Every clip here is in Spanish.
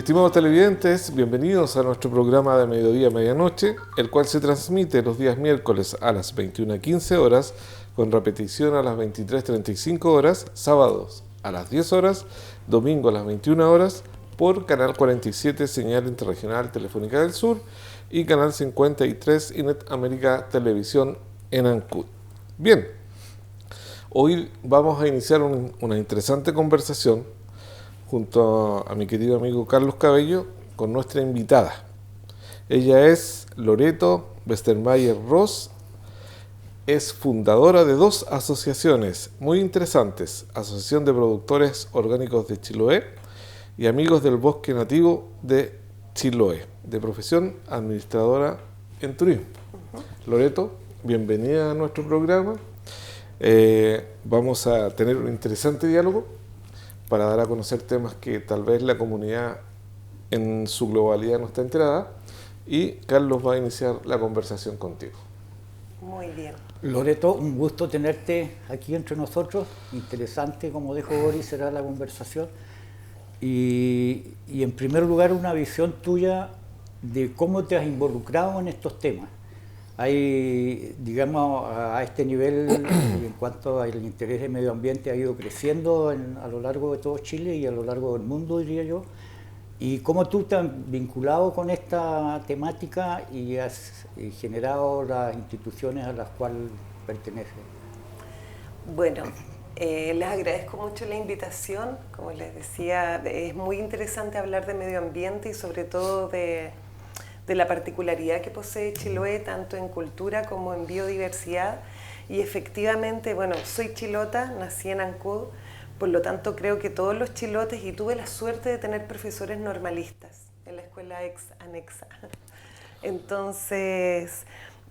Estimados televidentes, bienvenidos a nuestro programa de Mediodía Medianoche, el cual se transmite los días miércoles a las 21:15 horas, con repetición a las 23:35 horas, sábados a las 10 horas, domingo a las 21 horas, por Canal 47, señal interregional Telefónica del Sur, y Canal 53, Inet América Televisión en Ancud. Bien, hoy vamos a iniciar una interesante conversación junto a mi querido amigo Carlos Cabello con nuestra invitada. Ella es Loreto Westermayer Ross, es fundadora de dos asociaciones muy interesantes, Asociación de Productores Orgánicos de Chiloé y Amigos del Bosque Nativo de Chiloé, de profesión administradora en turismo. Loreto, bienvenida a nuestro programa. Vamos a tener un interesante diálogo para dar a conocer temas que tal vez la comunidad en su globalidad no está enterada, y Carlos va a iniciar la conversación contigo. Muy bien. Loreto, un gusto tenerte aquí entre nosotros. Interesante, como dijo Boris, será la conversación. Y en primer lugar, una visión tuya de cómo te has involucrado en estos temas. Hay, digamos, a este nivel, en cuanto al interés del medio ambiente, ha ido creciendo a lo largo de todo Chile y a lo largo del mundo, diría yo. ¿Y cómo tú te has vinculado con esta temática y has generado las instituciones a las cuales perteneces? Bueno, les agradezco mucho la invitación. Como les decía, es muy interesante hablar de medio ambiente y sobre todo de la particularidad que posee Chiloé, tanto en cultura como en biodiversidad. Y efectivamente, bueno, soy chilota, nací en Ancud, por lo tanto creo que todos los chilotes, y tuve la suerte de tener profesores normalistas en la escuela anexa. Entonces,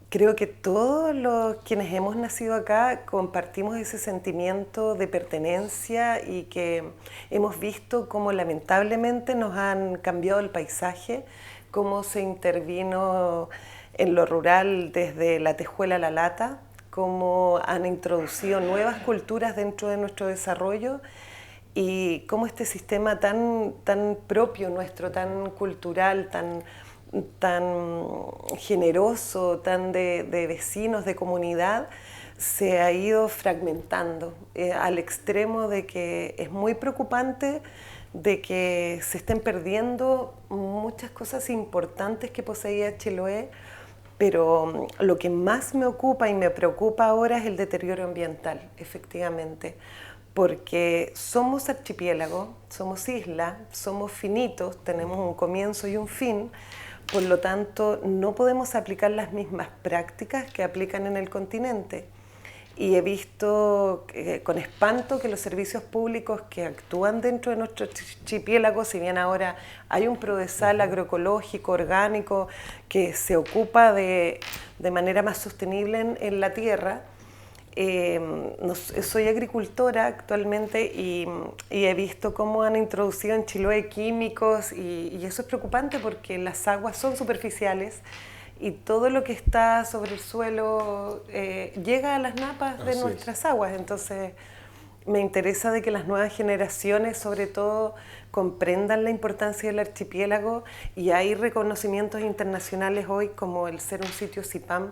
creo que todos los quienes hemos nacido acá compartimos ese sentimiento de pertenencia y que hemos visto cómo lamentablemente nos han cambiado el paisaje, cómo se intervino en lo rural desde la tejuela a la lata, cómo han introducido nuevas culturas dentro de nuestro desarrollo y cómo este sistema tan propio nuestro, tan cultural, tan generoso, tan de vecinos, de comunidad, se ha ido fragmentando al extremo de que es muy preocupante de que se estén perdiendo muchas cosas importantes que poseía Chiloé, pero lo que más me ocupa y me preocupa ahora es el deterioro ambiental, efectivamente, porque somos archipiélago, somos isla, somos finitos, tenemos un comienzo y un fin, por lo tanto no podemos aplicar las mismas prácticas que aplican en el continente. Y he visto con espanto que los servicios públicos que actúan dentro de nuestro archipiélago, si bien ahora hay un Prodesal agroecológico, orgánico, que se ocupa de manera más sostenible en la tierra, soy agricultora actualmente y he visto cómo han introducido en Chiloé químicos y eso es preocupante porque las aguas son superficiales y todo lo que está sobre el suelo llega a las napas de nuestras aguas. Entonces me interesa de que las nuevas generaciones sobre todo comprendan la importancia del archipiélago, y hay reconocimientos internacionales hoy como el ser un sitio CIPAM,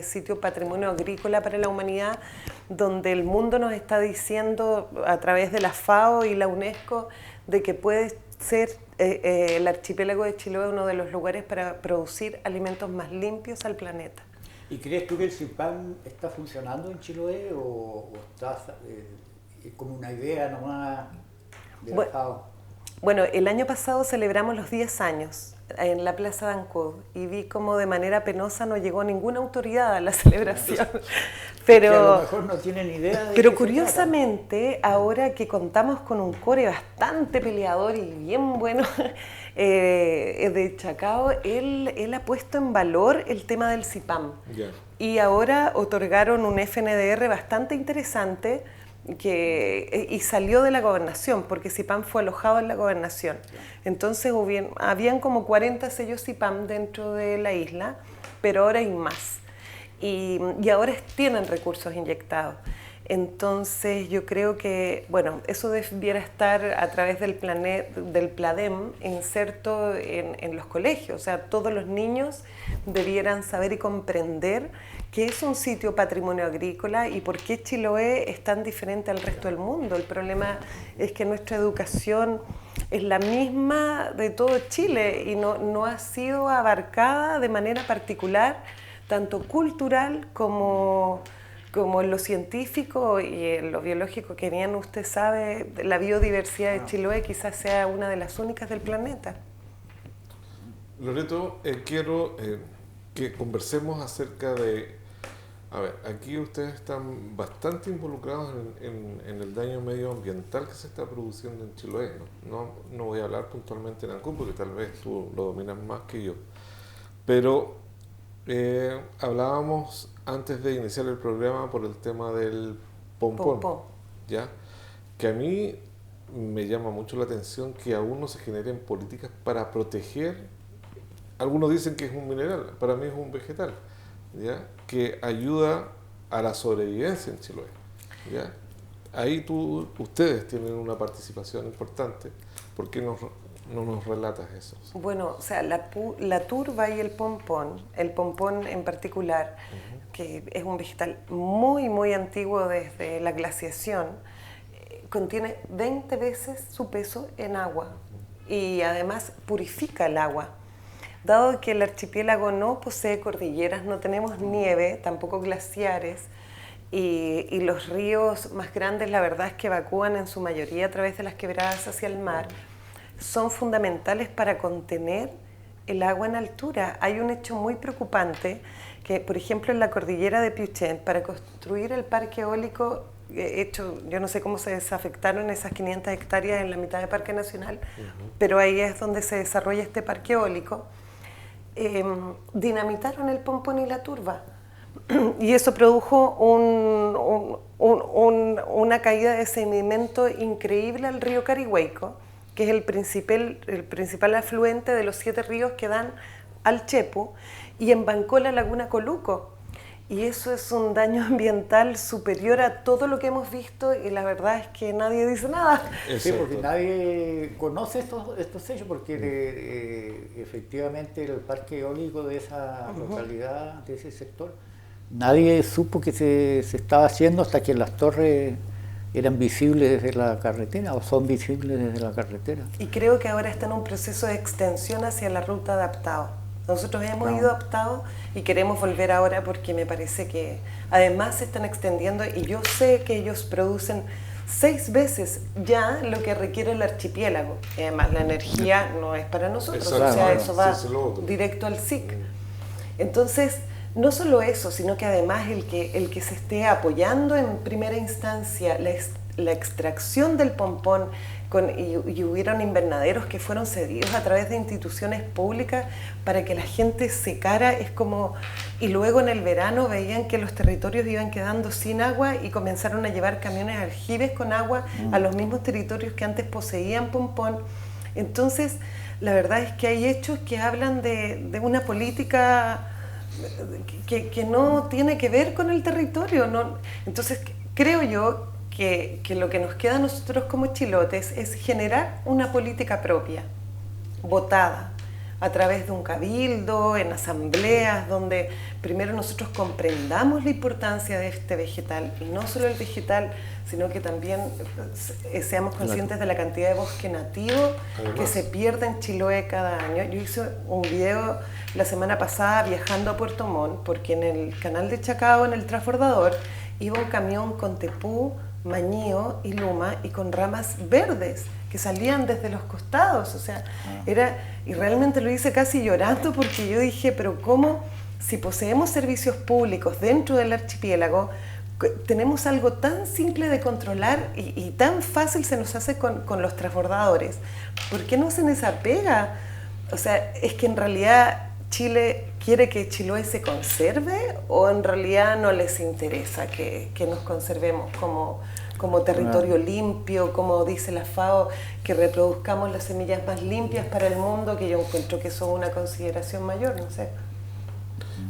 sitio Patrimonio Agrícola para la Humanidad, donde el mundo nos está diciendo a través de la FAO y la UNESCO de que puede ser el archipiélago de Chiloé uno de los lugares para producir alimentos más limpios al planeta. ¿Y crees tú que el CIPAM está funcionando en Chiloé o está como una idea nomás de la FAO? Bueno, el año pasado celebramos los 10 años en la Plaza de Ancud y vi como de manera penosa no llegó ninguna autoridad a la celebración. Pero a lo mejor no tienen idea de pero curiosamente, ahora que contamos con un core bastante peleador y bien bueno, de Chacao, él ha puesto en valor el tema del CIPAM. Yeah. Y ahora otorgaron un FNDR bastante interesante y salió de la gobernación, porque CIPAM fue alojado en la gobernación. Entonces habían como 40 sellos CIPAM dentro de la isla, pero ahora hay más. Y ahora tienen recursos inyectados. Entonces yo creo que, bueno, eso debiera estar a través del PLADEM inserto en los colegios. O sea, todos los niños debieran saber y comprender qué es un sitio patrimonio agrícola y por qué Chiloé es tan diferente al resto del mundo. El problema es que nuestra educación es la misma de todo Chile y no ha sido abarcada de manera particular, tanto cultural como en lo científico y en lo biológico, que bien usted sabe, la biodiversidad de Chiloé quizás sea una de las únicas del planeta. Loreto, quiero que conversemos acerca de... A ver, aquí ustedes están bastante involucrados en el daño medioambiental que se está produciendo en Chiloé. No voy a hablar puntualmente de Ancún, porque tal vez tú lo dominas más que yo. Pero hablábamos antes de iniciar el programa por el tema del pompón, ¿ya? Que a mí me llama mucho la atención que aún no se generen políticas para proteger. Algunos dicen que es un mineral, para mí es un vegetal, ¿ya? Que ayuda a la sobrevivencia en Chiloé, ¿ya? Ahí ustedes tienen una participación importante. ¿Por qué no nos relatas eso? Bueno, o sea, la turba y el pompón en particular, que es un vegetal muy, muy antiguo desde la glaciación, contiene 20 veces su peso en agua y además purifica el agua. Dado que el archipiélago no posee cordilleras, no tenemos nieve, tampoco glaciares, y los ríos más grandes, la verdad es que evacúan en su mayoría a través de las quebradas hacia el mar, son fundamentales para contener el agua en altura. Hay un hecho muy preocupante que, por ejemplo, en la cordillera de Piuchén, para construir el parque eólico hecho, yo no sé cómo se desafectaron esas 500 hectáreas en la mitad de Parque Nacional, pero ahí es donde se desarrolla este parque eólico, dinamitaron el pompón y la turba. Y eso produjo una caída de sedimento increíble al río Carihueico, que es el principal afluente de los 7 ríos que dan al Chepu, y embancó la laguna Coluco. Y eso es un daño ambiental superior a todo lo que hemos visto, y la verdad es que nadie dice nada. Sí, porque nadie conoce estos hechos, porque efectivamente el parque eólico de esa localidad, de ese sector, nadie supo que se estaba haciendo hasta que las torres eran visibles desde la carretera, o son visibles desde la carretera. Y creo que ahora está en un proceso de extensión hacia la ruta adaptado. Nosotros hemos ido adaptados y queremos volver ahora porque me parece que además se están extendiendo, y yo sé que ellos producen 6 veces ya lo que requiere el archipiélago. Y además la energía no es para nosotros, o sea, eso va directo al SIC. Entonces, no solo eso, sino que además el que se esté apoyando en primera instancia la extracción del pompón, y hubieron invernaderos que fueron cedidos a través de instituciones públicas para que la gente secara, es como... Y luego en el verano veían que los territorios iban quedando sin agua y comenzaron a llevar camiones aljibes con agua a los mismos territorios que antes poseían pompón. Entonces, la verdad es que hay hechos que hablan de una política que no tiene que ver con el territorio, ¿no? Entonces, creo yo que lo que nos queda a nosotros como chilotes es generar una política propia, votada, a través de un cabildo, en asambleas, donde primero nosotros comprendamos la importancia de este vegetal, y no solo el vegetal, sino que también seamos conscientes de la cantidad de bosque nativo que se pierde en Chiloé cada año. Yo hice un video la semana pasada viajando a Puerto Montt, porque en el canal de Chacao, en el transbordador, iba un camión con tepú, mañío y luma, y con ramas verdes que salían desde los costados, o sea, y realmente lo hice casi llorando, porque yo dije, pero ¿cómo, si poseemos servicios públicos dentro del archipiélago, tenemos algo tan simple de controlar y tan fácil se nos hace con los transbordadores? ¿Por qué no hacen esa pega? O sea, es que en realidad Chile quiere que Chiloé se conserve, o en realidad no les interesa que nos conservemos como territorio limpio, como dice la FAO, que reproduzcamos las semillas más limpias para el mundo, que yo encuentro que eso es una consideración mayor, no sé.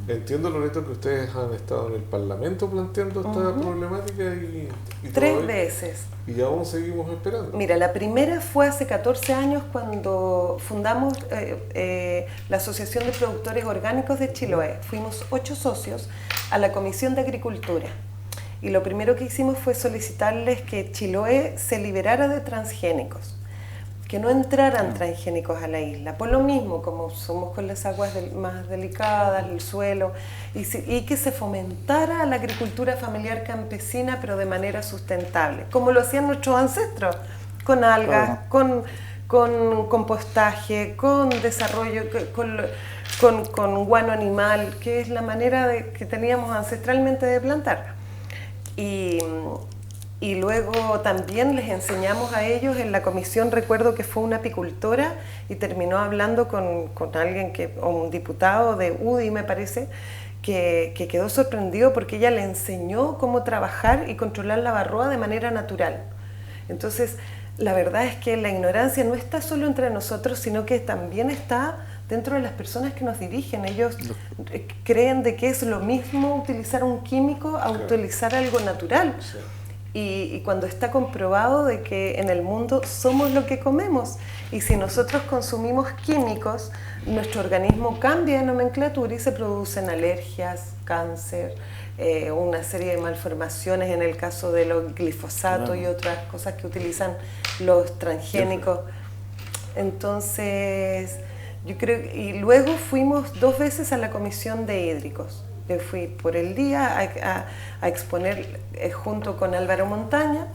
Entiendo, Loreto, que ustedes han estado en el Parlamento planteando esta problemática y 3 veces. Y aún seguimos esperando. Mira, la primera fue hace 14 años cuando fundamos la Asociación de Productores Orgánicos de Chiloé. Fuimos 8 socios a la Comisión de Agricultura. Y lo primero que hicimos fue solicitarles que Chiloé se liberara de transgénicos, que no entraran transgénicos a la isla, por lo mismo, como somos con las aguas más delicadas, el suelo, y que se fomentara la agricultura familiar campesina, pero de manera sustentable, como lo hacían nuestros ancestros, con algas, con compostaje, con desarrollo, con guano animal, que es la manera que teníamos ancestralmente de plantar. Y luego también les enseñamos a ellos en la comisión, recuerdo que fue una apicultora y terminó hablando con alguien, o un diputado de UDI me parece, que quedó sorprendido porque ella le enseñó cómo trabajar y controlar la varroa de manera natural. Entonces, la verdad es que la ignorancia no está solo entre nosotros, sino que también está dentro de las personas que nos dirigen. Ellos creen de que es lo mismo utilizar un químico a utilizar algo natural. Sí. Y cuando está comprobado de que en el mundo somos lo que comemos, y si nosotros consumimos químicos, nuestro organismo cambia de nomenclatura y se producen alergias, cáncer, una serie de malformaciones en el caso de los glifosatos y otras cosas que utilizan los transgénicos. Entonces, yo creo, y luego fuimos 2 veces a la Comisión de Hídricos. Yo fui por el día a exponer junto con Álvaro Montaña,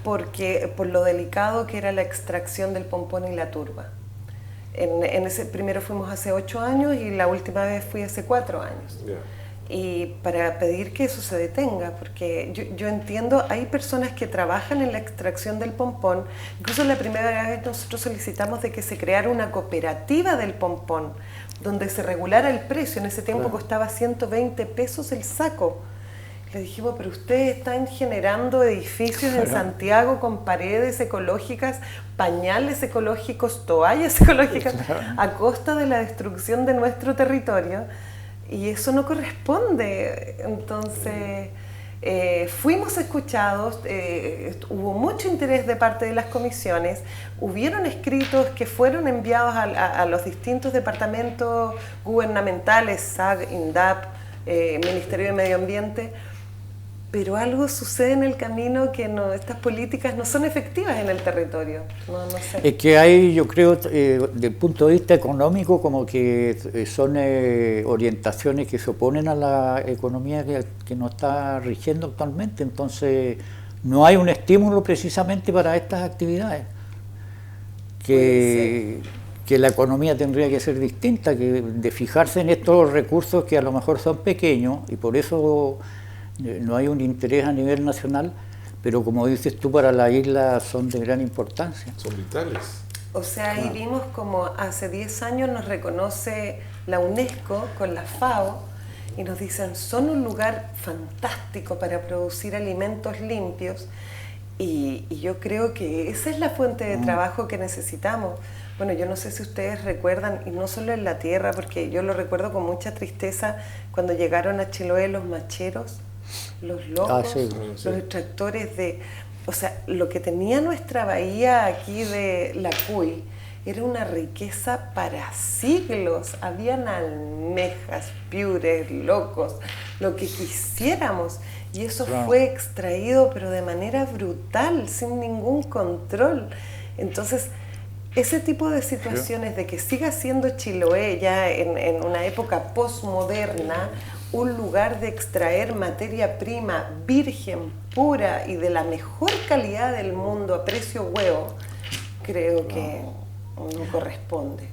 porque por lo delicado que era la extracción del pompón y la turba. Primero fuimos hace 8 años y la última vez fui hace 4 años. Y para pedir que eso se detenga, porque yo entiendo, hay personas que trabajan en la extracción del pompón. Incluso la primera vez nosotros solicitamos de que se creara una cooperativa del pompón, donde se regulara el precio. En ese tiempo costaba 120 pesos el saco. Le dijimos, pero ustedes están generando edificios en Santiago con paredes ecológicas, pañales ecológicos, toallas ecológicas, a costa de la destrucción de nuestro territorio. Y eso no corresponde. Entonces, fuimos escuchados, hubo mucho interés de parte de las comisiones, hubieron escritos que fueron enviados a los distintos departamentos gubernamentales, SAG, INDAP, Ministerio de Medio Ambiente, pero algo sucede en el camino que estas políticas no son efectivas en el territorio. No sé. Es que hay, yo creo, desde el punto de vista económico, como que son orientaciones que se oponen a la economía que nos está rigiendo actualmente. Entonces, no hay un estímulo precisamente para estas actividades. Que la economía tendría que ser distinta, que de fijarse en estos recursos que a lo mejor son pequeños y por eso no hay un interés a nivel nacional, pero como dices tú, para la isla son de gran importancia. Son vitales. O sea, ahí vimos como hace 10 años nos reconoce la UNESCO con la FAO y nos dicen, son un lugar fantástico para producir alimentos limpios, y yo creo que esa es la fuente de trabajo que necesitamos. Bueno, yo no sé si ustedes recuerdan, y no solo en la tierra, porque yo lo recuerdo con mucha tristeza, cuando llegaron a Chiloé los macheros, los locos, los extractores o sea, lo que tenía nuestra bahía aquí de La Cuy era una riqueza para siglos. Habían almejas, piures, locos, lo que quisiéramos. Y eso fue extraído, pero de manera brutal, sin ningún control. Entonces, ese tipo de situaciones de que siga siendo Chiloé ya en una época postmoderna un lugar de extraer materia prima virgen, pura y de la mejor calidad del mundo a precio huevo, creo que no corresponde.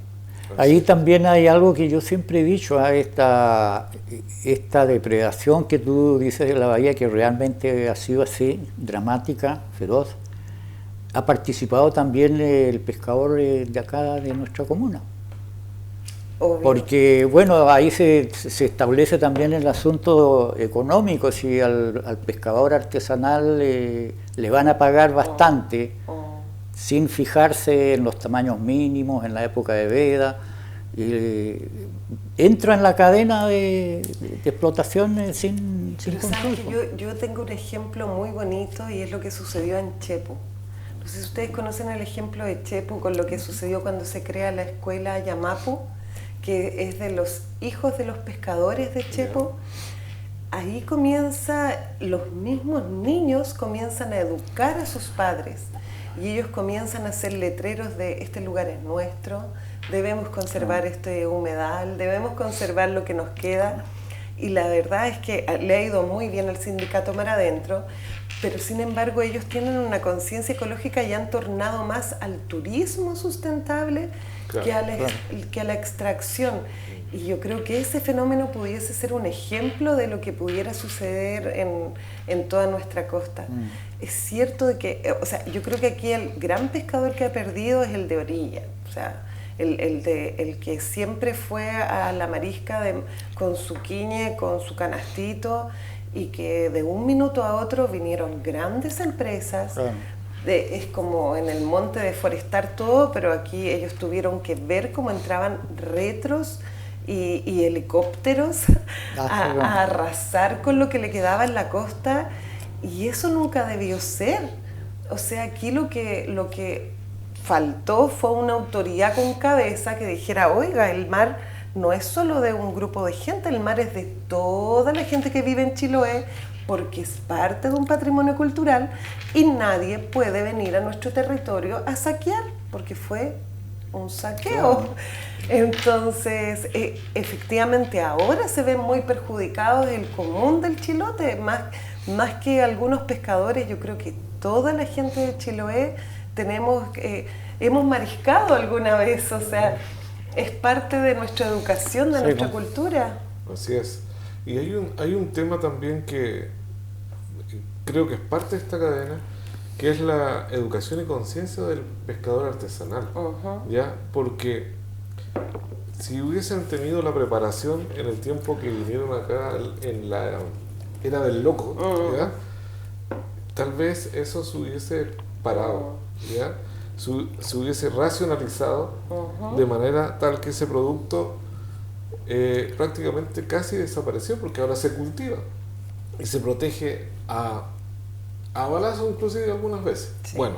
Ahí también hay algo que yo siempre he dicho, esta depredación que tú dices de la bahía, que realmente ha sido así, dramática, feroz. Ha participado también el pescador de acá, de nuestra comuna. Obvio. Porque, bueno, ahí se establece también el asunto económico. Si al pescador artesanal le van a pagar bastante, sin fijarse en los tamaños mínimos, en la época de veda, entra en la cadena de explotación sin Pero control. sabes que yo tengo un ejemplo muy bonito y es lo que sucedió en Chepo. No sé si ustedes conocen el ejemplo de Chepo con lo que sucedió cuando se crea la escuela Yamapu, que es de los hijos de los pescadores de Chepo. Ahí los mismos niños comienzan a educar a sus padres y ellos comienzan a hacer letreros de este lugar es nuestro, debemos conservar este humedal, debemos conservar lo que nos queda. Y la verdad es que le ha ido muy bien al sindicato Mar Adentro, pero sin embargo ellos tienen una conciencia ecológica y han tornado más al turismo sustentable que a la extracción. Y yo creo que ese fenómeno pudiese ser un ejemplo de lo que pudiera suceder en toda nuestra costa. Es cierto de que, o sea, yo creo que aquí el gran pescador que ha perdido es el de orilla, o sea, el que siempre fue a la marisca con su quiñe, con su canastito, y que de un minuto a otro vinieron grandes empresas. Es como en el monte deforestar todo, pero aquí ellos tuvieron que ver cómo entraban retros y helicópteros a arrasar con lo que le quedaba en la costa, y eso nunca debió ser. O sea, aquí lo que faltó fue una autoridad con cabeza que dijera, oiga, el mar no es solo de un grupo de gente, el mar es de toda la gente que vive en Chiloé, porque es parte de un patrimonio cultural y nadie puede venir a nuestro territorio a saquear, porque fue un saqueo. Claro. Entonces, efectivamente ahora se ven muy perjudicados el común del chilote, más que algunos pescadores. Yo creo que toda la gente de Chiloé hemos mariscado alguna vez, o sea, es parte de nuestra educación, de nuestra cultura. Así es. Y hay un tema también que creo que es parte de esta cadena, que es la educación y conciencia del pescador artesanal. ¿Ya? Porque si hubiesen tenido la preparación en el tiempo que vinieron acá en la era del loco, ¿ya? Tal vez eso se hubiese parado, ¿ya? Se hubiese racionalizado de manera tal que ese producto prácticamente casi desapareció, porque ahora se cultiva y se protege a balazo inclusive algunas veces. Sí. Bueno,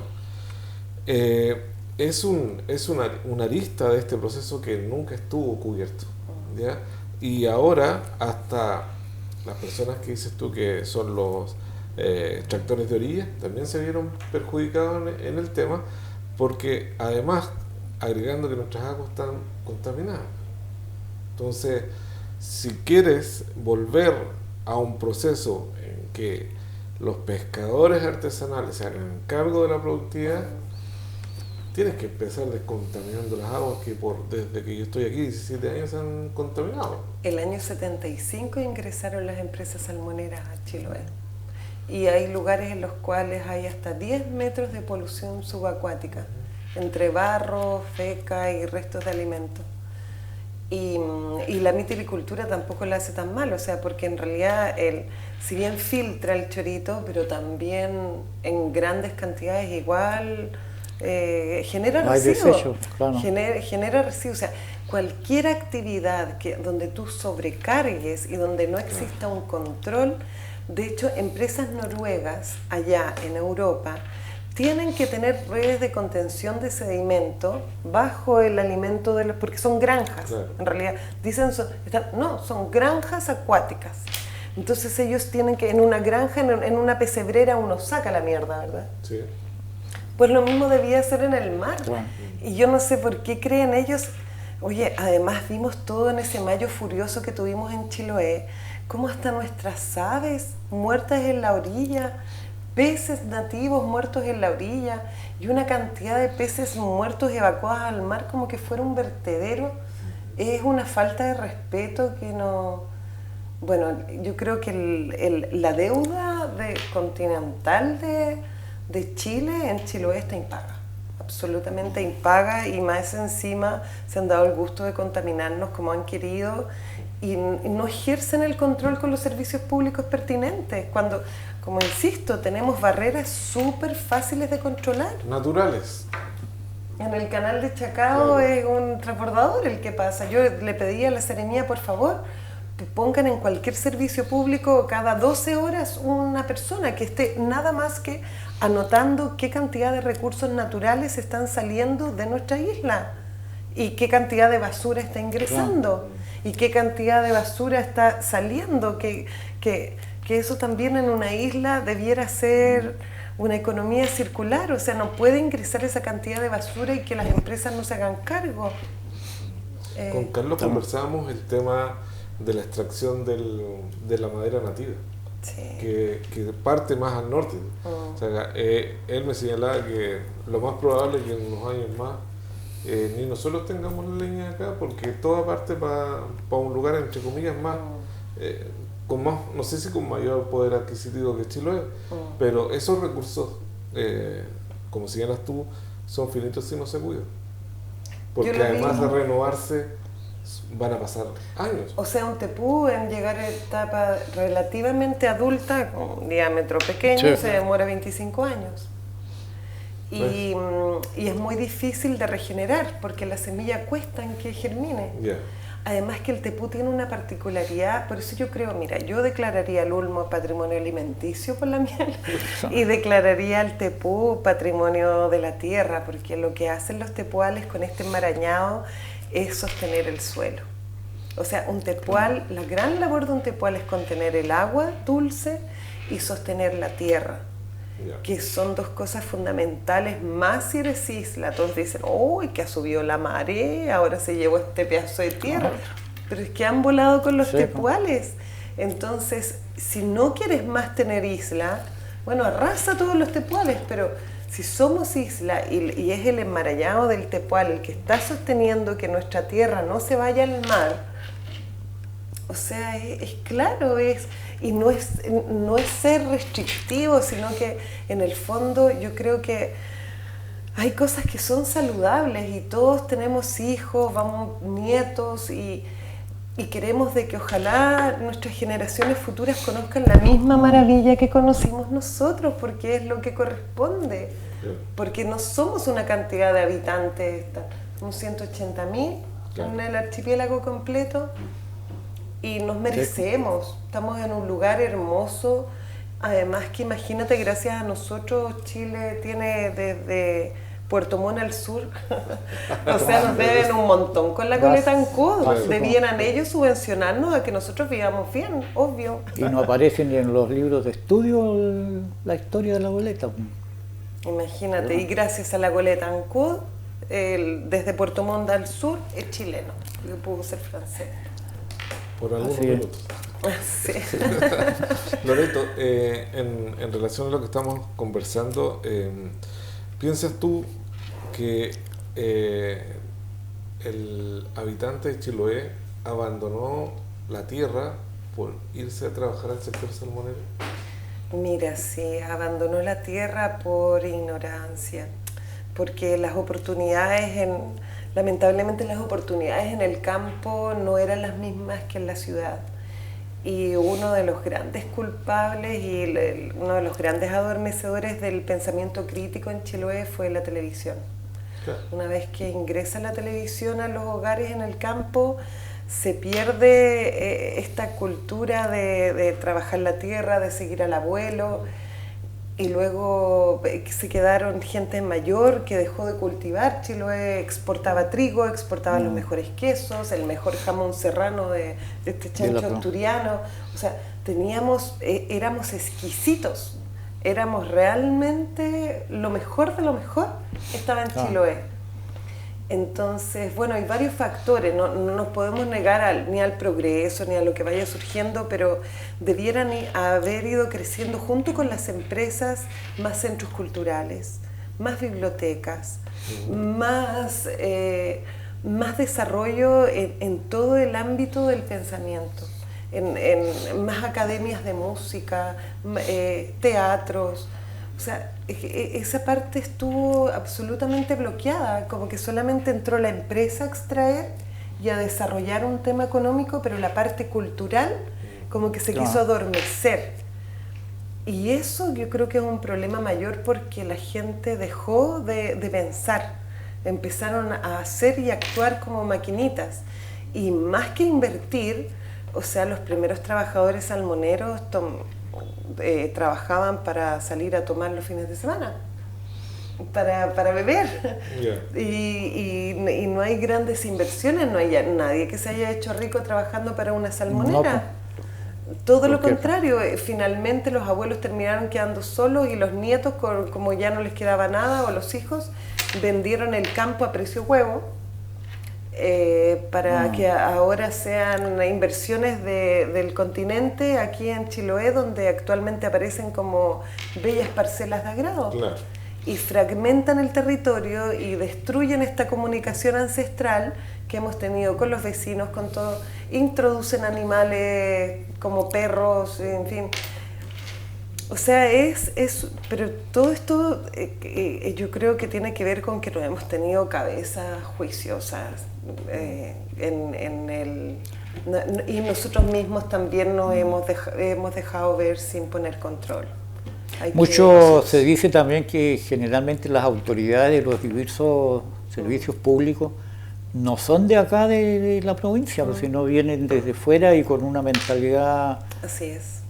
es una arista de este proceso que nunca estuvo cubierto, ¿ya? Y ahora hasta las personas que dices tú que son los tractores de orilla también se vieron perjudicados en el tema, porque además agregando que nuestras aguas están contaminadas. Entonces, si quieres volver a un proceso en que los pescadores artesanales se hagan cargo de la productividad, tienes que empezar descontaminando las aguas que desde que yo estoy aquí, 17 años, se han contaminado. El año 75 ingresaron las empresas salmoneras a Chiloé. Y hay lugares en los cuales hay hasta 10 metros de polución subacuática, entre barro, feca y restos de alimentos. Y la mitilicultura tampoco la hace tan mal, o sea, porque en realidad si bien filtra el chorito, pero también en grandes cantidades igual genera residuos. Claro. Genera residuos. O sea, cualquier actividad donde tú sobrecargues y donde no exista un control. De hecho, empresas noruegas allá en Europa tienen que tener redes de contención de sedimento bajo el alimento porque son granjas. Claro. En realidad dicen son granjas acuáticas. Entonces ellos tienen que, en una granja, en una pesebrera, uno saca la mierda, ¿verdad? Sí. Pues lo mismo debía ser en el mar. Bueno. Y yo no sé por qué creen ellos. Oye, además vimos todo en ese mayo furioso que tuvimos en Chiloé, cómo hasta nuestras aves muertas en la orilla, peces nativos muertos en la orilla y una cantidad de peces muertos evacuados al mar como que fuera un vertedero. Es una falta de respeto que no... Bueno, yo creo que la deuda continental de Chile en Chiloé está impaga, absolutamente impaga, y más encima se han dado el gusto de contaminarnos como han querido y no ejercen el control con los servicios públicos pertinentes, cuando, como insisto, tenemos barreras súper fáciles de controlar. Naturales. En el canal de Chacao es un transbordador el que pasa. Yo le pedí a la Seremía, por favor, que pongan en cualquier servicio público cada 12 horas una persona que esté nada más que anotando qué cantidad de recursos naturales están saliendo de nuestra isla y qué cantidad de basura está ingresando y qué cantidad de basura está saliendo, que eso también en una isla debiera ser una economía circular, o sea, no puede ingresar esa cantidad de basura y que las empresas no se hagan cargo. Con Carlos conversábamos el tema de la extracción de la madera nativa, que parte más al norte. O sea, él me señalaba que lo más probable es que en unos años más ni nosotros tengamos la leña acá, porque toda parte para un lugar, entre comillas, más con más, no sé si con mayor poder adquisitivo que Chiloé, pero esos recursos, como señalas tú, son finitos si no se cuidan, porque además de renovarse van a pasar años. O sea, un tepú en llegar a etapa relativamente adulta, con un diámetro pequeño, se demora 25 años. Y es muy difícil de regenerar, porque la semilla cuesta en que germine. Además que el tepú tiene una particularidad, por eso yo creo, mira, yo declararía el ulmo patrimonio alimenticio por la miel y declararía el tepú patrimonio de la tierra, porque lo que hacen los tepuales con este enmarañado es sostener el suelo. O sea, un tepual, la gran labor de un tepual es contener el agua dulce y sostener la tierra, que son dos cosas fundamentales, más si eres isla. Todos dicen, ¡uy, que ha subido la marea, ahora se llevó este pedazo de tierra! Pero es que han volado con los tepuales. Entonces, si no quieres más tener isla, bueno, arrasa todos los tepuales, pero si somos isla y es el enmarañado del tepual el que está sosteniendo que nuestra tierra no se vaya al mar, o sea, es claro, y no es ser restrictivo, sino que en el fondo yo creo que hay cosas que son saludables y todos tenemos hijos, vamos nietos y queremos de que ojalá nuestras generaciones futuras conozcan la misma maravilla que conocimos nosotros, porque es lo que corresponde, porque no somos una cantidad de habitantes, somos 180.000 en el archipiélago completo. Y nos merecemos, estamos en un lugar hermoso, además que imagínate, gracias a nosotros Chile tiene desde Puerto Montt al sur, o sea, nos deben un montón con la Goleta Ancud, debieran ellos subvencionarnos a que nosotros vivamos bien, obvio. Y no aparece ni en los libros de estudio la historia de la Goleta. Imagínate, y gracias a la Goleta Ancud, desde Puerto Montt al sur es chileno, yo puedo ser francés. Por algunos minutos. Sí. Loreto, en relación a lo que estamos conversando, ¿piensas tú que el habitante de Chiloé abandonó la tierra por irse a trabajar al sector salmonero? Mira, sí, abandonó la tierra por ignorancia, porque las oportunidades lamentablemente las oportunidades en el campo no eran las mismas que en la ciudad. Y uno de los grandes culpables y uno de los grandes adormecedores del pensamiento crítico en Chiloé fue la televisión. Una vez que ingresa la televisión a los hogares en el campo, se pierde esta cultura de trabajar la tierra, de seguir al abuelo. Y luego se quedaron gente mayor que dejó de cultivar. Chiloé exportaba trigo, exportaba los mejores quesos, el mejor jamón serrano de este chancho asturiano. O sea, éramos exquisitos, éramos realmente lo mejor de lo mejor estaba en Chiloé. Entonces, bueno, hay varios factores, no nos podemos negar ni al progreso ni a lo que vaya surgiendo, pero debieran haber ido creciendo junto con las empresas más centros culturales, más bibliotecas, más desarrollo en todo el ámbito del pensamiento, en más academias de música, teatros. O sea, esa parte estuvo absolutamente bloqueada, como que solamente entró la empresa a extraer y a desarrollar un tema económico, pero la parte cultural como que se quiso adormecer. Y eso yo creo que es un problema mayor porque la gente dejó de pensar. empezaron a hacer y actuar como maquinitas. Y más que invertir, o sea, los primeros trabajadores salmoneros trabajaban para salir a tomar los fines de semana, para beber. Yeah. Y no hay grandes inversiones, no hay nadie que se haya hecho rico trabajando para una salmonera. No, todo lo contrario, finalmente los abuelos terminaron quedando solos y los nietos, como ya no les quedaba nada, o los hijos, vendieron el campo a precio huevo para que ahora sean inversiones del continente aquí en Chiloé, donde actualmente aparecen como bellas parcelas de agrado. Claro. Y fragmentan el territorio y destruyen esta comunicación ancestral que hemos tenido con los vecinos, con todo. Introducen animales como perros, en fin. O sea, pero todo esto yo creo que tiene que ver con que no hemos tenido cabezas juiciosas y nosotros mismos también nos hemos dejado ver sin poner control. Mucho se dice también que generalmente las autoridades de los diversos servicios públicos no son de acá de la provincia, sino vienen desde fuera y con una mentalidad. Así es.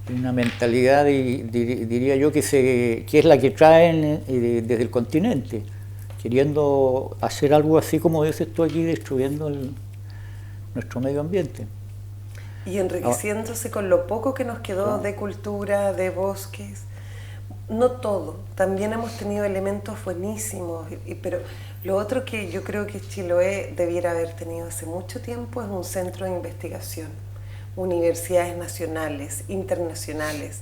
Una mentalidad, diría yo, que es la que traen desde el continente, queriendo hacer algo así como dices tú aquí, destruyendo nuestro medio ambiente. Y enriqueciéndose con lo poco que nos quedó de cultura, de bosques. No todo, también hemos tenido elementos buenísimos, pero lo otro que yo creo que Chiloé debiera haber tenido hace mucho tiempo es un centro de investigación, universidades nacionales, internacionales.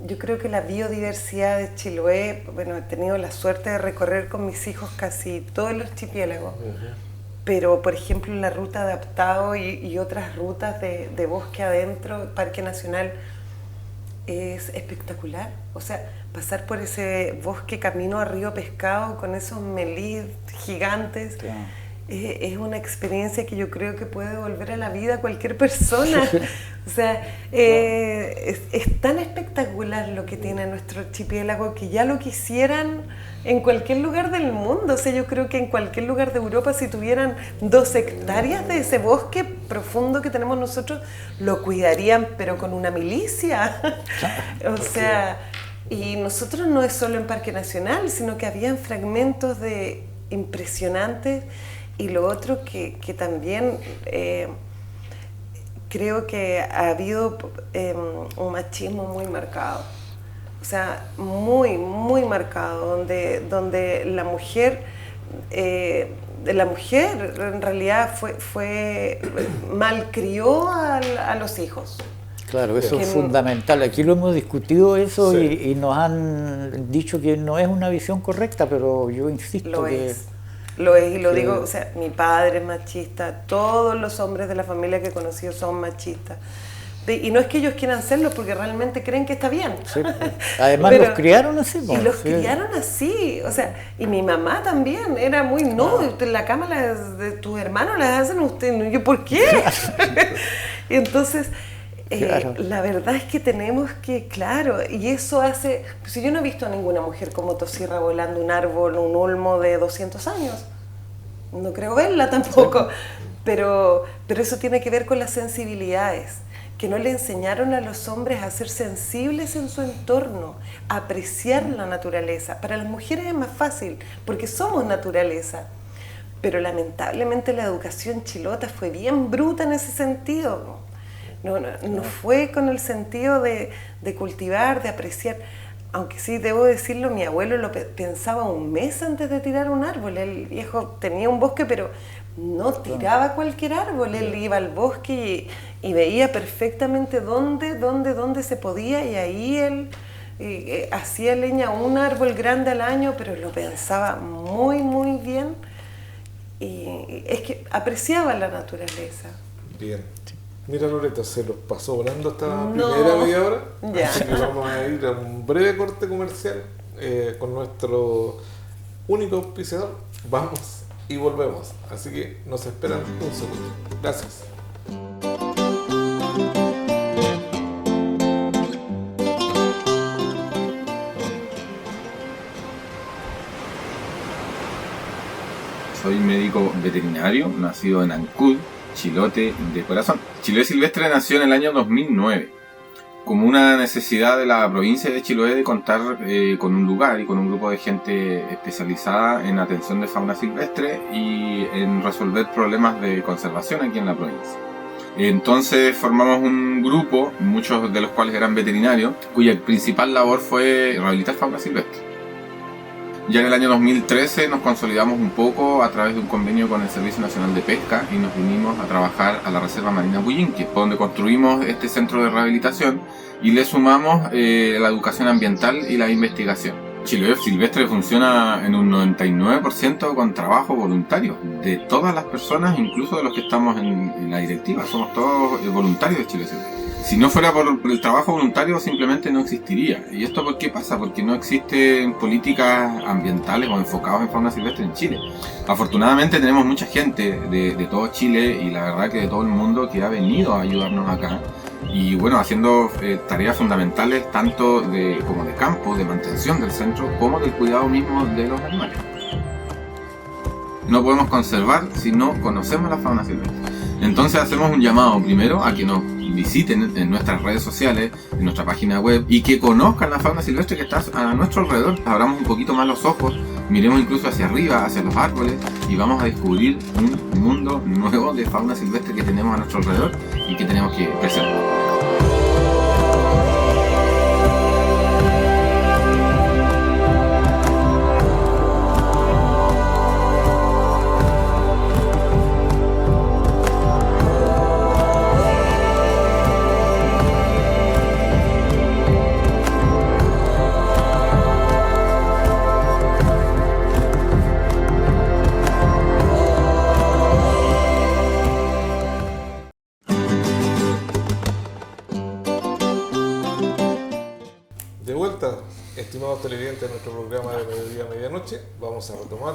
Yo creo que la biodiversidad de Chiloé, bueno, he tenido la suerte de recorrer con mis hijos casi todo el archipiélago. Pero, por ejemplo, la ruta adaptado y otras rutas de bosque adentro, Parque Nacional, es espectacular. O sea, pasar por ese bosque camino a Río Pescado con esos melís gigantes, es una experiencia que yo creo que puede devolver a la vida a cualquier persona. O sea, es tan espectacular lo que tiene nuestro archipiélago que ya lo quisieran en cualquier lugar del mundo. O sea, yo creo que en cualquier lugar de Europa, si tuvieran 2 hectáreas de ese bosque profundo que tenemos nosotros, lo cuidarían, pero con una milicia. O sea, y nosotros no es solo en Parque Nacional, sino que habían fragmentos impresionantes. Y lo otro que también creo que ha habido un machismo muy marcado. O sea, muy, muy marcado, donde la mujer en realidad malcrió a los hijos. Claro, eso es fundamental. Aquí lo hemos discutido eso, y nos han dicho que no es una visión correcta, pero yo insisto Lo es, y lo digo, o sea, mi padre es machista, todos los hombres de la familia que he conocido son machistas. Y no es que ellos quieran serlo, porque realmente creen que está bien. Sí. Además los criaron así. Y los criaron así, o sea, y mi mamá también, era muy, la cama de tus hermanos las hacen ustedes, yo, ¿por qué? Y entonces, la verdad es que tenemos que, y eso hace, pues yo no he visto a ninguna mujer como Tosirra volando un árbol, un olmo de 200 años, no creo verla tampoco, pero eso tiene que ver con las sensibilidades, que no le enseñaron a los hombres a ser sensibles en su entorno, a apreciar la naturaleza. Para las mujeres es más fácil, porque somos naturaleza, pero lamentablemente la educación chilota fue bien bruta en ese sentido. No fue con el sentido de cultivar, de apreciar. Aunque sí, debo decirlo, mi abuelo lo pensaba un mes antes de tirar un árbol. El viejo tenía un bosque, pero no tiraba cualquier árbol. Él iba al bosque y veía perfectamente dónde se podía, y ahí él hacía leña un árbol grande al año, pero lo pensaba muy, muy bien. Y es que apreciaba la naturaleza. Bien. Mira, Loreta, se nos pasó volando esta primera media hora, así que vamos a ir a un breve corte comercial con nuestro único auspiciador. Vamos y volvemos, así que nos esperan un segundo. Gracias. soy médico veterinario, nacido en Ancud, Chilote de corazón. Chiloé Silvestre nació en el año 2009, como una necesidad de la provincia de Chiloé de contar con un lugar y con un grupo de gente especializada en atención de fauna silvestre y en resolver problemas de conservación aquí en la provincia. Entonces formamos un grupo, muchos de los cuales eran veterinarios, cuya principal labor fue rehabilitar fauna silvestre. Ya en el año 2013 nos consolidamos un poco a través de un convenio con el Servicio Nacional de Pesca y nos vinimos a trabajar a la Reserva Marina Puyinque, donde construimos este centro de rehabilitación y le sumamos la educación ambiental y la investigación. Chiloé Silvestre funciona en un 99% con trabajo voluntario de todas las personas, incluso de los que estamos en la directiva. Somos todos voluntarios de Chiloé Silvestre. Si no fuera por el trabajo voluntario, simplemente no existiría. ¿Y esto por qué pasa? Porque no existen políticas ambientales o enfocadas en fauna silvestre en Chile. Afortunadamente tenemos mucha gente de todo Chile y la verdad que de todo el mundo que ha venido a ayudarnos acá. Y bueno, haciendo tareas fundamentales tanto como de campo, de mantención del centro, como del cuidado mismo de los animales. No podemos conservar si no conocemos la fauna silvestre. Entonces hacemos un llamado primero a que nos visiten en nuestras redes sociales, en nuestra página web y que conozcan la fauna silvestre que está a nuestro alrededor. Abramos un poquito más los ojos, miremos incluso hacia arriba, hacia los árboles y vamos a descubrir un mundo nuevo de fauna silvestre que tenemos a nuestro alrededor y que tenemos que preservar. Estimados televidentes de nuestro programa de Mediodía Medianoche, vamos a retomar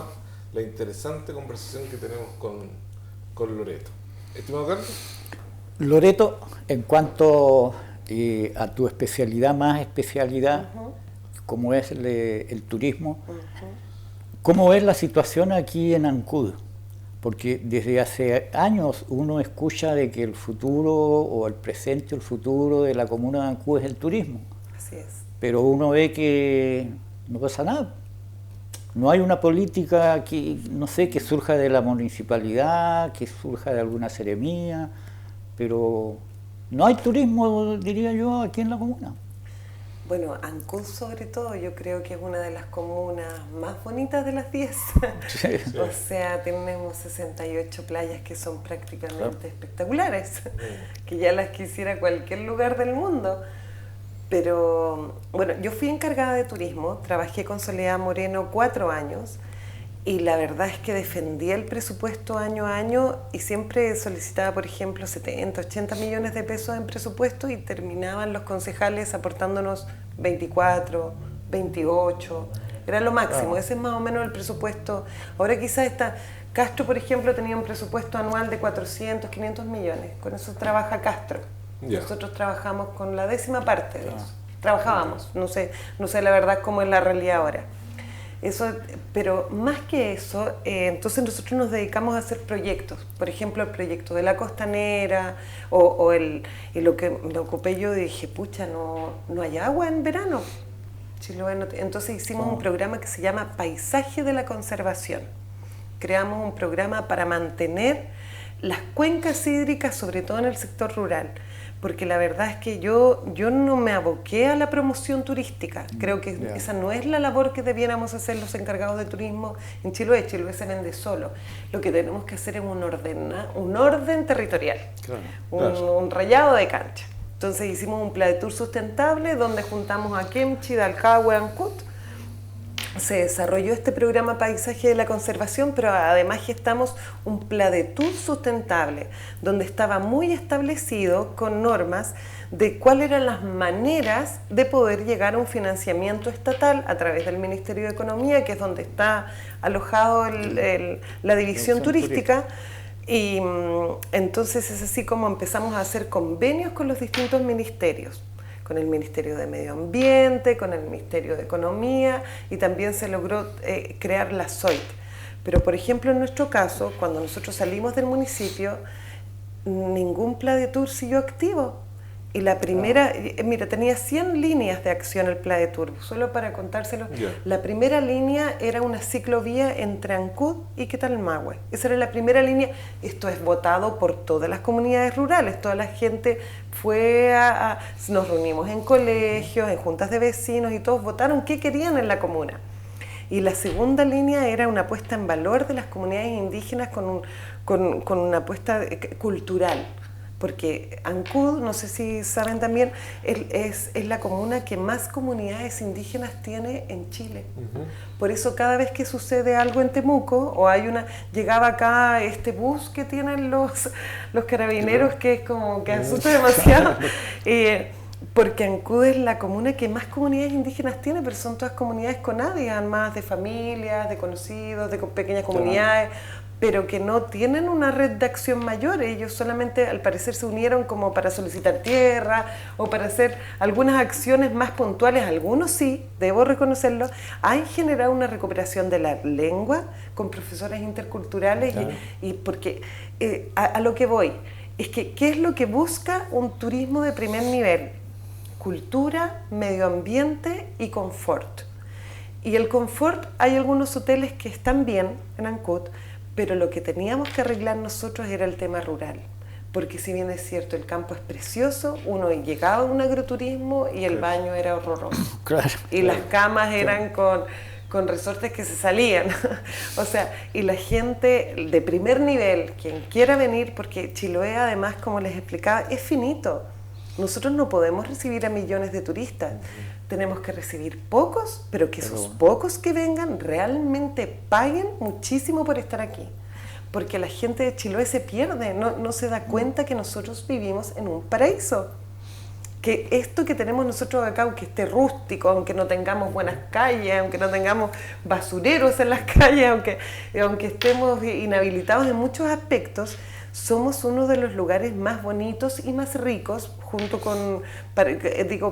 la interesante conversación que tenemos con Loreto. Estimado Carlos. Loreto, en cuanto a tu especialidad, como es el turismo, ¿cómo es la situación aquí en Ancud? Porque desde hace años uno escucha de que el futuro o el presente o el futuro de la comuna de Ancud es el turismo. Así es. Pero uno ve que no pasa nada. No hay una política que, no sé, que surja de la municipalidad, que surja de alguna seremía, pero no hay turismo, diría yo, aquí en la comuna. Bueno, Ancud sobre todo yo creo que es una de las comunas más bonitas de las 10. Sí. O sea, tenemos 68 playas que son prácticamente espectaculares, que ya las quisiera cualquier lugar del mundo. Pero bueno, yo fui encargada de turismo, trabajé con Soledad Moreno 4 años y la verdad es que defendía el presupuesto año a año y siempre solicitaba, por ejemplo, 70, 80 millones de pesos en presupuesto y terminaban los concejales aportándonos 24, 28, era lo máximo, ese es más o menos el presupuesto. Ahora quizás Castro, por ejemplo, tenía un presupuesto anual de 400, 500 millones, con eso trabaja Castro. Yeah. Nosotros trabajamos con la 10ª parte de eso. Trabajábamos, no sé la verdad cómo es la realidad ahora. Eso, pero más que eso, entonces nosotros nos dedicamos a hacer proyectos. Por ejemplo, el proyecto de la costanera y lo que me ocupé yo, dije, pucha, no hay agua en verano. Entonces hicimos un programa que se llama Paisaje de la Conservación. Creamos un programa para mantener las cuencas hídricas, sobre todo en el sector rural. Porque la verdad es que yo no me aboqué a la promoción turística. Creo que esa no es la labor que debiéramos hacer los encargados de turismo en Chiloé. Chiloé se vende solo. Lo que tenemos que hacer es un orden territorial, un rayado de cancha. Entonces hicimos un plan de tour sustentable donde juntamos a Kemchi, Dalcahue, Ancud. Se desarrolló este programa Paisaje de la Conservación, pero además gestamos un plan de tour sustentable, donde estaba muy establecido con normas de cuáles eran las maneras de poder llegar a un financiamiento estatal a través del Ministerio de Economía, que es donde está alojado la división turística. Y entonces es así como empezamos a hacer convenios con los distintos ministerios, con el Ministerio de Medio Ambiente, con el Ministerio de Economía, y también se logró crear la SOIT Pero, por ejemplo, en nuestro caso, cuando nosotros salimos del municipio, ningún PLADETUR siguió activo. Y la primera, mira, tenía 100 líneas de acción el PLADETUR, solo para contárselo. La primera línea era una ciclovía entre Ancud y Quetalmahue. Esa era la primera línea. Esto es votado por todas las comunidades rurales. Toda la gente fue nos reunimos en colegios, en juntas de vecinos y todos votaron qué querían en la comuna. Y la segunda línea era una puesta en valor de las comunidades indígenas con una apuesta cultural. Porque Ancud, no sé si saben también, es la comuna que más comunidades indígenas tiene en Chile. Por eso cada vez que sucede algo en Temuco, o llegaba acá este bus que tienen los carabineros, que es como que asusta demasiado, porque Ancud es la comuna que más comunidades indígenas tiene, pero son todas comunidades con más de familias, de conocidos, de pequeñas comunidades, pero que no tienen una red de acción mayor. Ellos solamente, al parecer, se unieron como para solicitar tierra o para hacer algunas acciones más puntuales. Algunos sí, debo reconocerlo, han generado una recuperación de la lengua con profesores interculturales, y porque a lo que voy es que ¿qué es lo que busca un turismo de primer nivel? Cultura, medio ambiente y confort. Y el confort, hay algunos hoteles que están bien en Ancud, pero lo que teníamos que arreglar nosotros era el tema rural. Porque si bien es cierto, el campo es precioso, uno llegaba a un agroturismo y el baño era horroroso. Y las camas eran con resortes que se salían. O sea, y la gente de primer nivel, quien quiera venir, porque Chiloé además, como les explicaba, es finito. Nosotros no podemos recibir a millones de turistas. Tenemos que recibir pocos, pero que esos pocos que vengan realmente paguen muchísimo por estar aquí. Porque la gente de Chiloé se pierde, no se da cuenta que nosotros vivimos en un paraíso. Que esto que tenemos nosotros acá, aunque esté rústico, aunque no tengamos buenas calles, aunque no tengamos basureros en las calles, aunque estemos inhabilitados en muchos aspectos, somos uno de los lugares más bonitos y más ricos, junto con,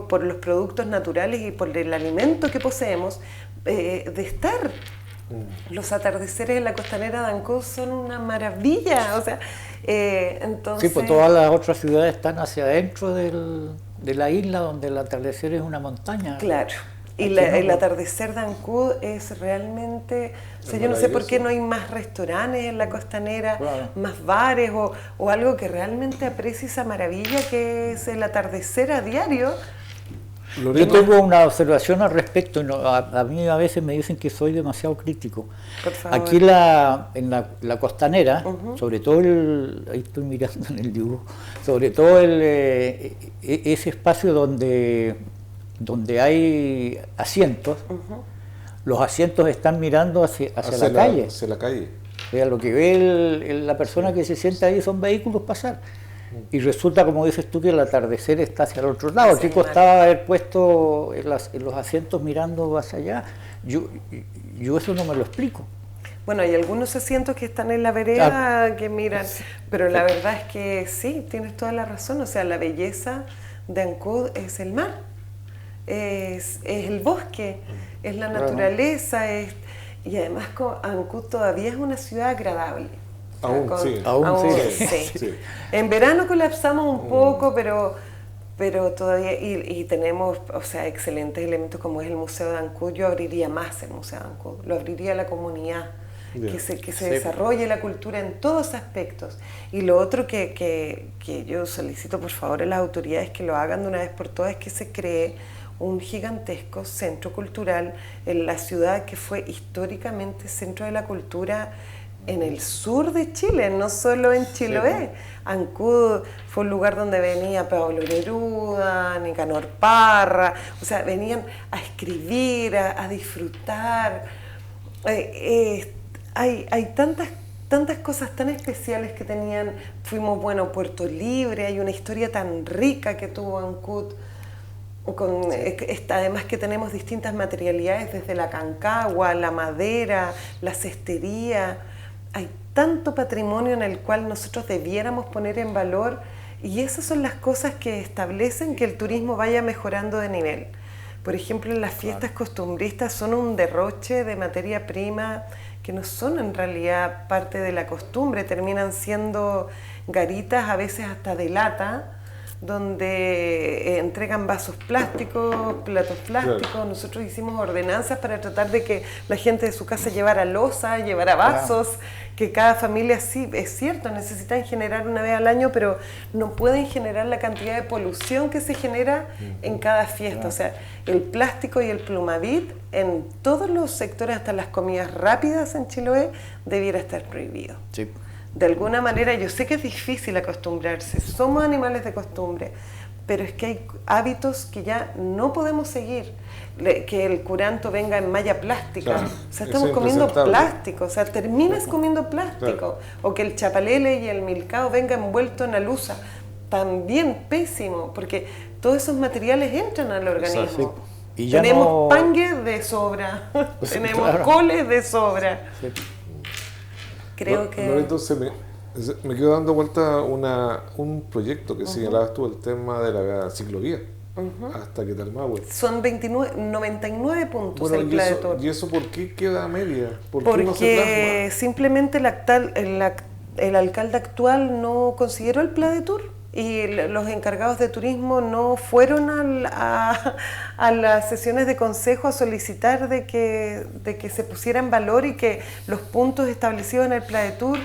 por los productos naturales y por el alimento que poseemos, de estar. Los atardeceres en la costanera de Ancud son una maravilla, o sea, entonces... Sí, pues todas las otras ciudades están hacia adentro de la isla, donde el atardecer es una montaña. Claro. Y el atardecer de Ancud es realmente... O sea, yo no sé por qué no hay más restaurantes en la costanera, más bares o algo que realmente aprecie esa maravilla que es el atardecer a diario. Yo tengo una observación al respecto. A mí a veces me dicen que soy demasiado crítico. Por favor. Aquí en la costanera, sobre todo ahí estoy mirando en el dibujo, sobre todo ese espacio donde hay asientos, los asientos están mirando hacia la calle. Hacia la calle. O sea, lo que ve la persona que se sienta ahí son vehículos pasar. Y resulta, como dices tú, que el atardecer está hacia el otro lado. ¿Qué costaba haber puesto en los asientos mirando hacia allá? Yo eso no me lo explico. Bueno, hay algunos asientos que están en la vereda que miran, pero la verdad es que sí, tienes toda la razón. O sea, la belleza de Ancud es el mar, es el bosque, es la naturaleza, y además Ancud todavía es una ciudad agradable. Aún sí. En verano colapsamos un poco, pero todavía, y tenemos, o sea, excelentes elementos como es el Museo de Ancud. Yo abriría más el Museo de Ancud, lo abriría a la comunidad, que se desarrolle la cultura en todos aspectos. Y lo otro que yo solicito por favor a las autoridades que lo hagan de una vez por todas es que se cree un gigantesco centro cultural en la ciudad que fue históricamente centro de la cultura en el sur de Chile, no solo en Chiloé. Ancud fue un lugar donde venía Pablo Neruda, Nicanor Parra, o sea, venían a escribir, a disfrutar. Hay tantas cosas tan especiales que tenían. Fuimos, Puerto Libre, hay una historia tan rica que tuvo Ancud. Además que tenemos distintas materialidades, desde la cancagua, la madera, la cestería. Hay tanto patrimonio en el cual nosotros debiéramos poner en valor, y esas son las cosas que establecen que el turismo vaya mejorando de nivel. Por ejemplo, las fiestas costumbristas son un derroche de materia prima que no son en realidad parte de la costumbre, terminan siendo garitas a veces hasta de lata, donde entregan vasos plásticos, platos plásticos. Claro. Nosotros hicimos ordenanzas para tratar de que la gente de su casa llevara loza, llevara vasos, que cada familia, sí, es cierto, necesitan generar una vez al año, pero no pueden generar la cantidad de polución que se genera en cada fiesta. O sea, el plástico y el plumavit en todos los sectores, hasta las comidas rápidas en Chiloé, debiera estar prohibido. Sí. De alguna manera, yo sé que es difícil acostumbrarse, somos animales de costumbre, pero es que hay hábitos que ya no podemos seguir. Que el curanto venga en malla plástica, claro, o sea, estamos comiendo plástico, o sea, terminas comiendo plástico, claro. O que el chapalele y el milcao venga envuelto en alusa, también pésimo, porque todos esos materiales entran al organismo. Sí. Y ya tenemos pangue de sobra, tenemos coles de sobra. Sí. Creo que... entonces me quedo dando vuelta un proyecto que señalabas tú, el tema de la ciclovía, hasta Quetalmahue. Son 99 puntos el Pladetur. ¿Y eso por qué queda a media? Porque no se simplemente el alcalde actual no consideró el Pladetur y los encargados de turismo no fueron a las sesiones de consejo a solicitar de que se pusiera en valor y que los puntos establecidos en el Pladetur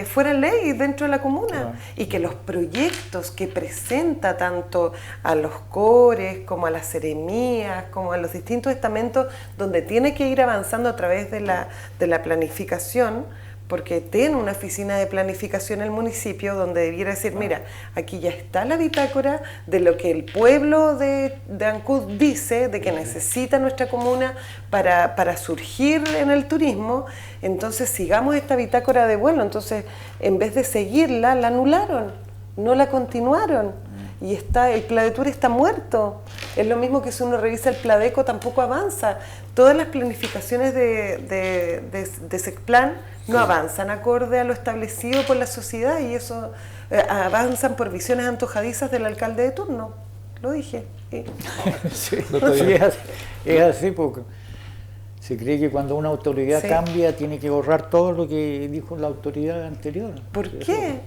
fueran ley dentro de la comuna, y que los proyectos que presenta tanto a los cores como a las seremías como a los distintos estamentos, donde tiene que ir avanzando a través de la planificación, porque tiene una oficina de planificación en el municipio donde debiera decir, mira, aquí ya está la bitácora de lo que el pueblo de Ancud dice, de que necesita nuestra comuna para surgir en el turismo, entonces sigamos esta bitácora de vuelo. Entonces, en vez de seguirla, la anularon, no la continuaron. Y el Pladetur está muerto. Es lo mismo que si uno revisa el Pladeco, tampoco avanza. Todas las planificaciones de Secplan no avanzan acorde a lo establecido por la sociedad, y eso avanzan por visiones antojadizas del alcalde de turno. Lo dije. Sí, es así, porque se cree que cuando una autoridad cambia tiene que borrar todo lo que dijo la autoridad anterior. ¿Por qué?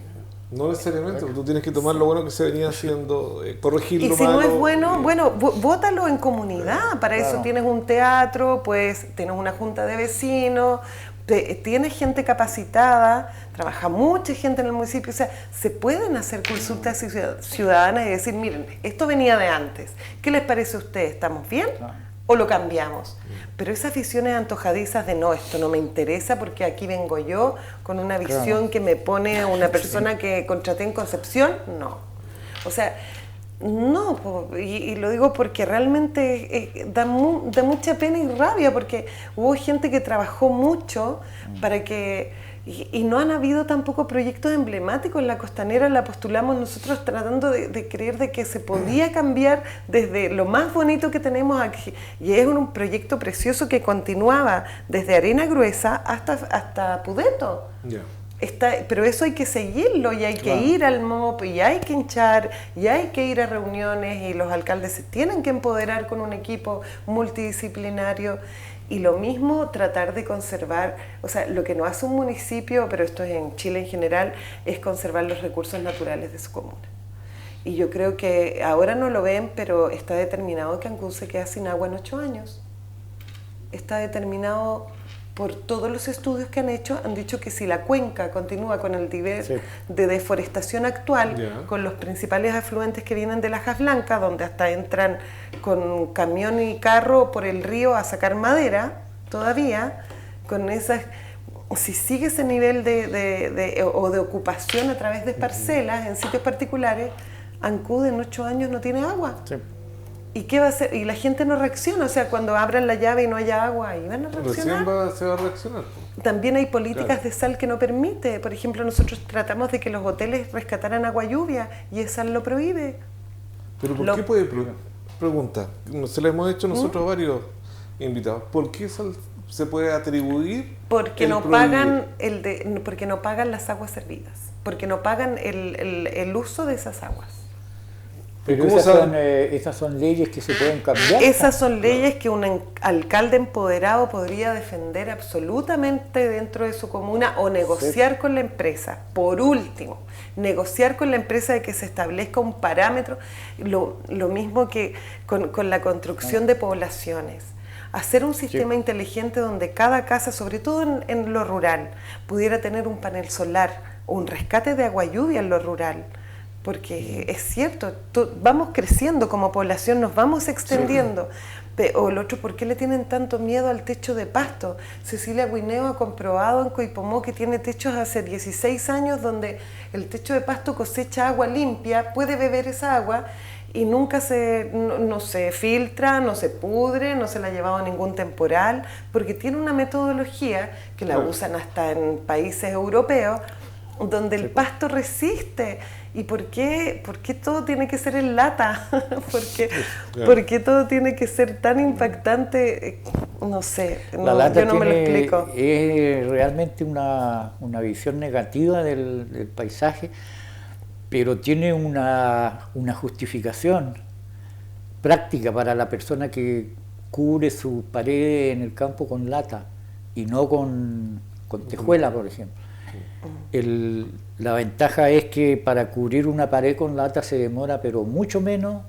No necesariamente, tú tienes que tomar lo bueno que se venía haciendo, corregir lo malo. Y si no es bueno, bótalo en comunidad. Para eso tienes un teatro, pues tienes una junta de vecinos, tienes gente capacitada, trabaja mucha gente en el municipio. O sea, se pueden hacer consultas ciudadanas y decir, miren, esto venía de antes. ¿Qué les parece a ustedes? ¿Estamos bien? ¿O lo cambiamos? Pero esas visiones antojadizas de no, esto no me interesa porque aquí vengo yo con una visión que me pone una persona que contraté en Concepción, no. O sea, no, y lo digo porque realmente da mucha pena y rabia, porque hubo gente que trabajó mucho para que... Y no han habido tampoco proyectos emblemáticos. En la Costanera la postulamos nosotros tratando de creer de que se podía cambiar desde lo más bonito que tenemos aquí. Y es un proyecto precioso que continuaba desde Arena Gruesa hasta Pudeto. Yeah. Pero eso hay que seguirlo, y hay que ir al MOP, y hay que hinchar, y hay que ir a reuniones, y los alcaldes se tienen que empoderar con un equipo multidisciplinario. Y lo mismo, tratar de conservar, o sea, lo que no hace un municipio, pero esto es en Chile en general, es conservar los recursos naturales de su comuna. Y yo creo que ahora no lo ven, pero está determinado que Ancud se queda sin agua en 8 años. Está determinado por todos los estudios que han hecho, han dicho que si la cuenca continúa con el nivel de deforestación actual, con los principales afluentes que vienen de Lajas Blancas, donde hasta entran con camión y carro por el río a sacar madera, todavía, con esas, si sigue ese nivel de ocupación a través de parcelas en sitios particulares, Ancud en 8 años no tiene agua. Sí. ¿Y qué va a hacer? Y la gente no reacciona, o sea, cuando abran la llave y no haya agua, ahí van a reaccionar. Recién se va a reaccionar. También hay políticas de sal que no permite. Por ejemplo, nosotros tratamos de que los hoteles rescataran agua lluvia y esa sal lo prohíbe. ¿Pero por qué puede? Pregunta, se le hemos hecho nosotros a varios invitados. ¿Por qué sal se puede atribuir? Porque no pagan porque no pagan las aguas servidas, porque no pagan el uso de esas aguas. Pero esas son leyes que se pueden cambiar. Esas son leyes que un alcalde empoderado podría defender absolutamente dentro de su comuna o negociar con la empresa. Por último, negociar con la empresa de que se establezca un parámetro, lo mismo que con la construcción de poblaciones. Hacer un sistema inteligente donde cada casa, sobre todo en lo rural, pudiera tener un panel solar o un rescate de agua lluvia en lo rural. Porque es cierto, vamos creciendo como población, nos vamos extendiendo. O el otro, ¿por qué le tienen tanto miedo al techo de pasto? Cecilia Guineo ha comprobado en Coipomó que tiene techos hace 16 años donde el techo de pasto cosecha agua limpia, puede beber esa agua y nunca no se filtra, no se pudre, no se la ha llevado a ningún temporal, porque tiene una metodología que la usan hasta en países europeos, donde el pasto resiste. ¿Y por qué todo tiene que ser en lata? ¿Por qué todo tiene que ser tan impactante? No sé, yo no me lo explico. Es realmente una visión negativa del paisaje, pero tiene una justificación práctica para la persona que cubre su pared en el campo con lata y no con tejuela, por ejemplo. La ventaja es que para cubrir una pared con lata se demora, pero mucho menos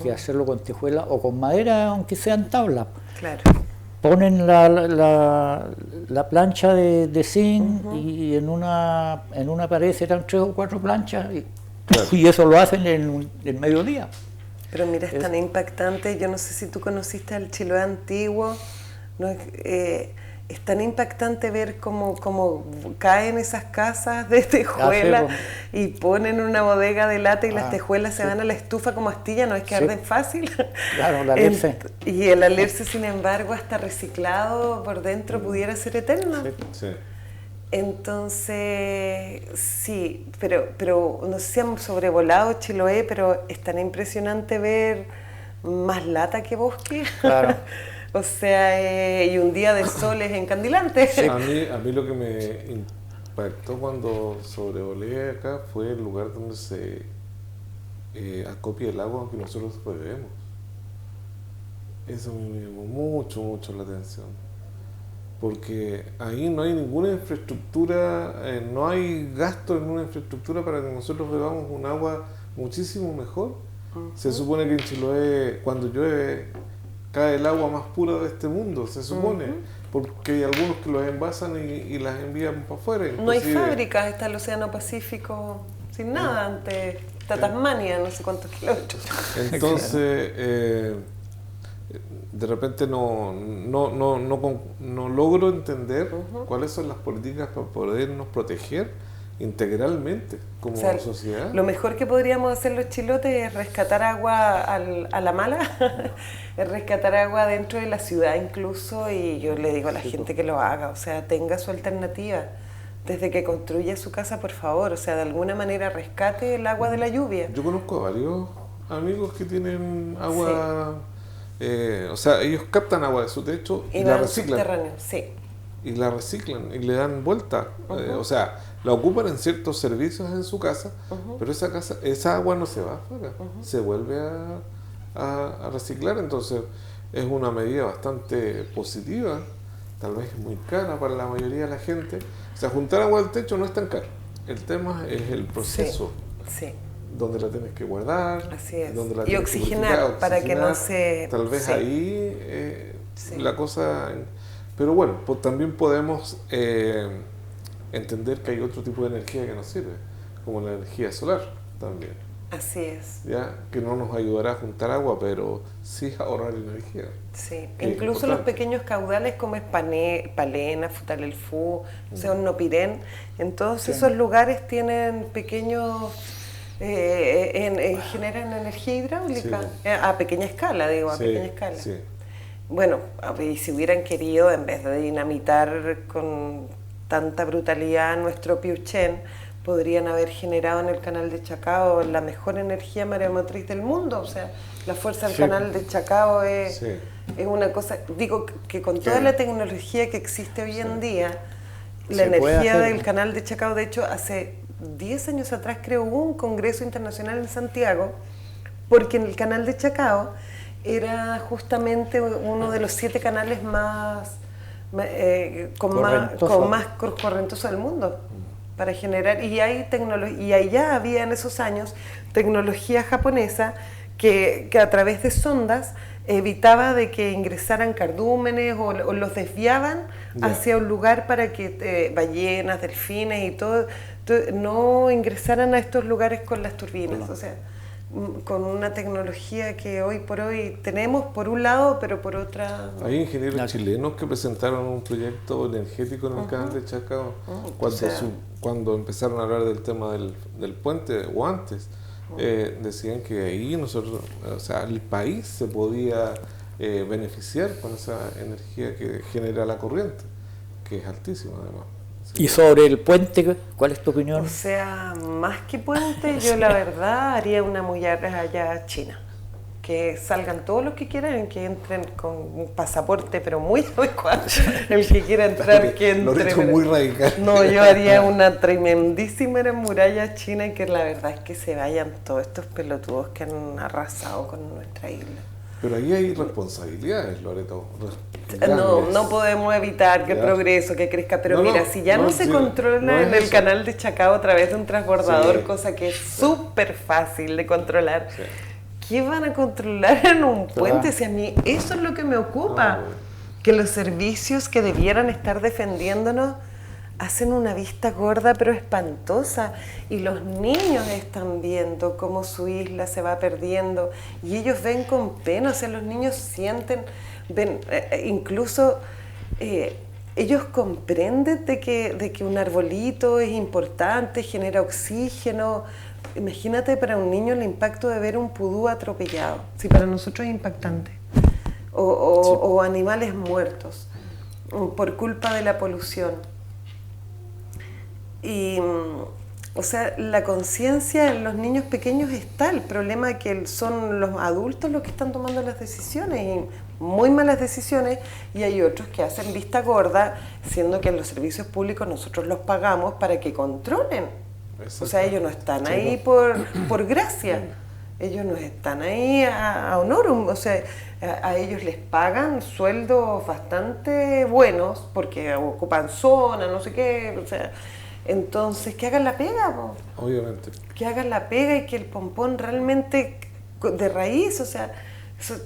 que hacerlo con tejuela o con madera, aunque sean tablas. Claro. Ponen la plancha de zinc y en una pared serán 3 o 4 planchas y eso lo hacen en mediodía. Pero mira, es tan impactante. Yo no sé si tú conociste al Chiloé antiguo, ¿no? Es tan impactante ver cómo caen esas casas de tejuela y ponen una bodega de lata y las tejuelas se van a la estufa como astilla, no es que arden fácil. Claro, la alerce. Y el alerce, sin embargo, hasta reciclado por dentro pudiera ser eterno. Sí. Entonces, sí, pero no sé si han sobrevolado Chiloé, pero es tan impresionante ver más lata que bosque. Claro. O sea, y un día de sol es encandilante. Sí. A mí lo que me impactó cuando sobrevolé acá fue el lugar donde se acopia el agua que nosotros bebemos. Eso me llamó mucho la atención. Porque ahí no hay ninguna infraestructura, no hay gasto en una infraestructura para que nosotros bebamos un agua muchísimo mejor. Se supone que en Chiloé, cuando llueve, cae el agua más pura de este mundo, se supone, porque hay algunos que los envasan y las envían para afuera. No hay fábricas, está el Océano Pacífico sin nada, ante Tasmania, no sé cuántos kilómetros. Entonces, de repente no logro entender cuáles son las políticas para podernos proteger integralmente como sociedad. Lo mejor que podríamos hacer los chilotes es rescatar agua a la mala, es rescatar agua dentro de la ciudad incluso, y yo le digo a la gente que lo haga, o sea, tenga su alternativa. Desde que construya su casa, por favor, o sea, de alguna manera rescate el agua de la lluvia. Yo conozco a varios amigos que tienen agua, o sea, ellos captan agua de su techo y la reciclan. Subterráneo, sí. Y la reciclan y le dan vuelta, o sea, la ocupan en ciertos servicios en su casa, pero esa agua no se va afuera, se vuelve a reciclar. Entonces es una medida bastante positiva, tal vez es muy cara para la mayoría de la gente. O sea, juntar agua al techo no es tan caro, el tema es el proceso, donde la tienes que guardar, así es, donde la y oxigenar para que no se... Tal vez ahí la cosa... Pero bueno, pues también podemos entender que hay otro tipo de energía que nos sirve, como la energía solar también. Así es. ¿Ya? Que no nos ayudará a juntar agua, pero sí a ahorrar energía. Sí, incluso los pequeños caudales como es Palena, Futalelfú, Nopirén, en todos esos lugares tienen pequeños... generan energía hidráulica, a pequeña escala, pequeña escala. Sí. Bueno, y si hubieran querido, en vez de dinamitar con tanta brutalidad nuestro Piuchén, podrían haber generado en el canal de Chacao la mejor energía mareomotriz del mundo. O sea, la fuerza del canal de Chacao es una cosa, digo que con toda la tecnología que existe hoy en día, la energía del canal de Chacao, de hecho, hace 10 años atrás creo hubo un congreso internacional en Santiago porque en el canal de Chacao era justamente uno de los 7 canales más con más correntoso del mundo para generar, y hay y allá había en esos años tecnología japonesa que a través de sondas evitaba de que ingresaran cardúmenes o los desviaban hacia un lugar para que ballenas, delfines y todo no ingresaran a estos lugares con las turbinas, o sea, con una tecnología que hoy por hoy tenemos por un lado, pero por otra... Hay ingenieros chilenos que presentaron un proyecto energético en el canal de Chacao cuando empezaron a hablar del tema del puente, o antes, decían que ahí nosotros, o sea, el país se podía beneficiar con esa energía que genera la corriente, que es altísima además. ¿Y sobre el puente, cuál es tu opinión? O sea, más que puente, yo la verdad haría una muralla allá china. Que salgan todos los que quieran, que entren con un pasaporte, pero muy adecuado. El que quiera entrar, que entre. Muy radical. No, yo haría una tremendísima muralla china y que la verdad es que se vayan todos estos pelotudos que han arrasado con nuestra isla. Pero ahí hay responsabilidades, Loreto. No podemos evitar que progreso, que crezca, pero mira, si ya no se controla en el canal de Chacao a través de un transbordador, cosa que es súper fácil de controlar, ¿qué van a controlar en un puente? Si a mí eso es lo que me ocupa, que los servicios que debieran estar defendiéndonos hacen una vista gorda pero espantosa, y los niños están viendo cómo su isla se va perdiendo y ellos ven con pena, o sea, los niños sienten, ven, incluso ellos comprenden de que un arbolito es importante, genera oxígeno. Imagínate para un niño el impacto de ver un pudú atropellado, si para nosotros es impactante, o animales muertos por culpa de la polución. Y, o sea, la conciencia en los niños pequeños está, el problema es que son los adultos los que están tomando las decisiones, y muy malas decisiones, y hay otros que hacen vista gorda, siendo que en los servicios públicos nosotros los pagamos para que controlen. O sea, ellos no están ahí por gracia, ellos no están ahí a honorum, o sea, a ellos les pagan sueldos bastante buenos porque ocupan zona, no sé qué, o sea, entonces que hagan la pega, po. Obviamente. Que hagan la pega y que el pompón realmente de raíz, o sea,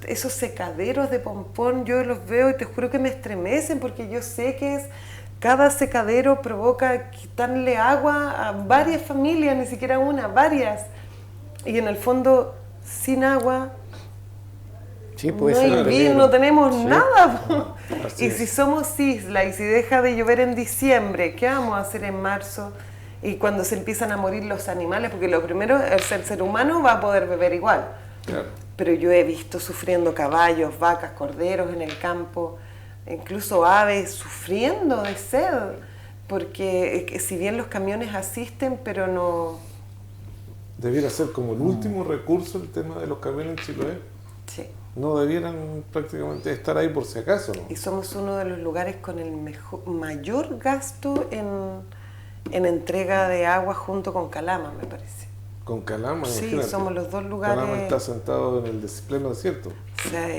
esos secaderos de pompón yo los veo y te juro que me estremecen, porque yo sé que cada secadero provoca quitarle agua a varias familias, ni siquiera una, varias. Y en el fondo, sin agua, no hay vida, no tenemos nada. Y si somos isla y si deja de llover en diciembre, ¿qué vamos a hacer en marzo? Y cuando se empiezan a morir los animales, porque lo primero, el ser humano va a poder beber igual. Claro. Pero yo he visto sufriendo caballos, vacas, corderos en el campo, incluso aves sufriendo de sed, porque si bien los camiones asisten, pero no... Debiera ser como el último recurso el tema de los camiones en Chiloé. Sí. No debieran prácticamente estar ahí por si acaso, ¿no? Y somos uno de los lugares con el mayor gasto en entrega de agua junto con Calama, me parece. ¿Con Calama? Sí, imagínate. somos los dos lugares... Calama está sentado en el pleno desierto. O sea,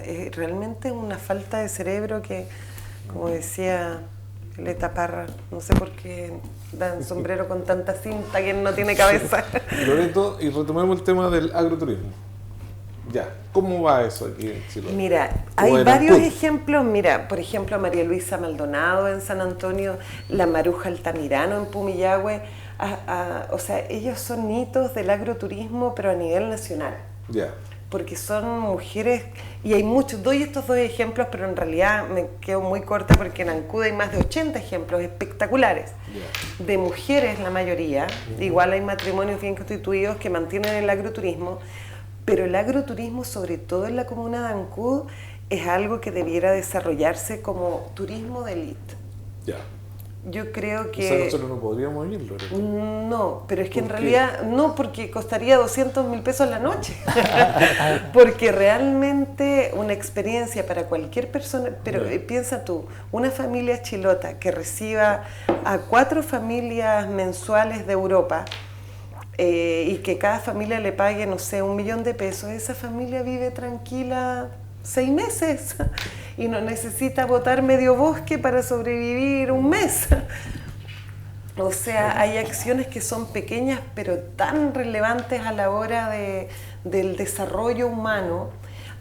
es realmente una falta de cerebro que, como decía Leta Parra, no sé por qué dan sombrero con tanta cinta que no tiene cabeza. Loreto, y retomemos el tema del agroturismo. Ya, ¿cómo va eso aquí en Chile? Mira, hay varios ejemplos. Mira, por ejemplo, María Luisa Maldonado en San Antonio, la Maruja Altamirano en Pumillahue. O sea, ellos son hitos del agroturismo, pero a nivel nacional. Ya. Porque son mujeres, y hay muchos, doy estos dos ejemplos, pero en realidad me quedo muy corta porque en Ancud hay más de 80 ejemplos espectaculares, de mujeres la mayoría, igual hay matrimonios bien constituidos que mantienen el agroturismo, pero el agroturismo, sobre todo en la comuna de Ancud, es algo que debiera desarrollarse como turismo de élite. Ya. Yo creo que... O sea, nosotros no podríamos ir, Loreto. No, pero es que en realidad no, porque costaría 200.000 pesos la noche. Porque realmente una experiencia para cualquier persona, pero piensa tú, una familia chilota que reciba a 4 familias mensuales de Europa, y que cada familia le pague, no sé, 1 millón de pesos, esa familia vive tranquila 6 meses y no necesita botar medio bosque para sobrevivir 1 mes. O sea, hay acciones que son pequeñas pero tan relevantes a la hora del desarrollo humano,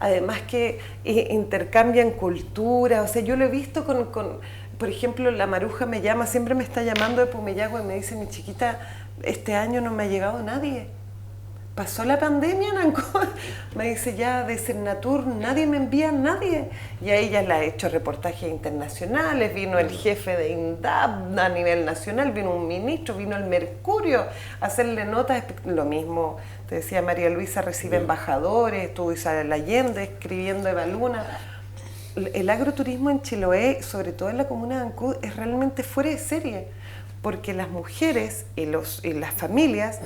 además que intercambian cultura. O sea, yo lo he visto por ejemplo, la Maruja me llama, siempre me está llamando de Pumellagua y me dice, mi chiquita, este año no me ha llegado nadie. Pasó la pandemia en Ancud, me dice ya de Cernatur nadie me envía, nadie. Y a ella le ha hecho reportajes internacionales, vino el jefe de INDAP a nivel nacional, vino un ministro, vino el Mercurio a hacerle notas, lo mismo, te decía María Luisa, recibe embajadores, estuvo Isabel Allende escribiendo Eva Luna. El agroturismo en Chiloé, sobre todo en la comuna de Ancud, es realmente fuera de serie, porque las mujeres y las familias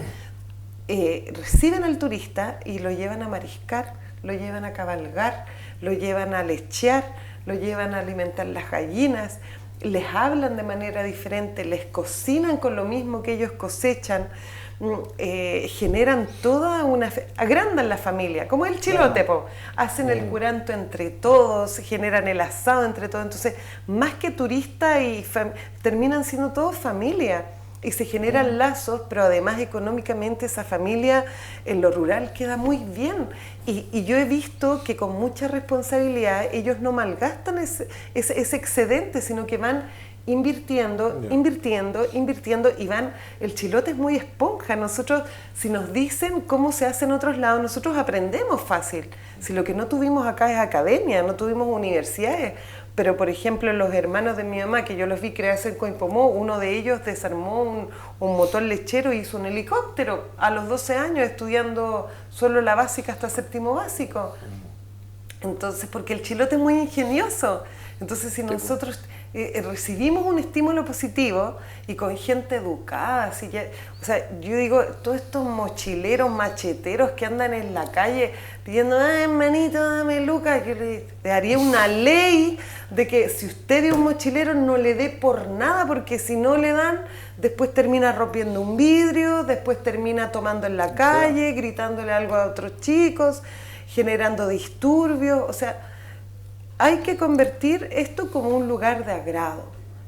reciben al turista y lo llevan a mariscar, lo llevan a cabalgar, lo llevan a lechear, lo llevan a alimentar las gallinas, les hablan de manera diferente, les cocinan con lo mismo que ellos cosechan, generan toda agrandan la familia, como el chilote, hacen el curanto entre todos, generan el asado entre todos, entonces más que turista terminan siendo todos familia. Y se generan lazos, pero además económicamente esa familia en lo rural queda muy bien. Y yo he visto que con mucha responsabilidad ellos no malgastan ese excedente, sino que van invirtiendo y van. El chilote es muy esponja. Nosotros, si nos dicen cómo se hace en otros lados, nosotros aprendemos fácil. Si lo que no tuvimos acá es academia, no tuvimos universidades. Pero, por ejemplo, los hermanos de mi mamá, que yo los vi crearse en Coipomó, uno de ellos desarmó un motor lechero y hizo un helicóptero a los 12 años, estudiando solo la básica hasta 7º básico. Entonces, porque el chilote es muy ingenioso. Entonces, si nosotros recibimos un estímulo positivo y con gente educada, o sea, yo digo, todos estos mochileros, macheteros que andan en la calle pidiendo, hermanito, dame lucas, yo le haría una ley de que si usted es un mochilero no le dé por nada, porque si no le dan, después termina rompiendo un vidrio, después termina tomando en la calle, gritándole algo a otros chicos, generando disturbios. O sea, hay que convertir esto como un lugar de agrado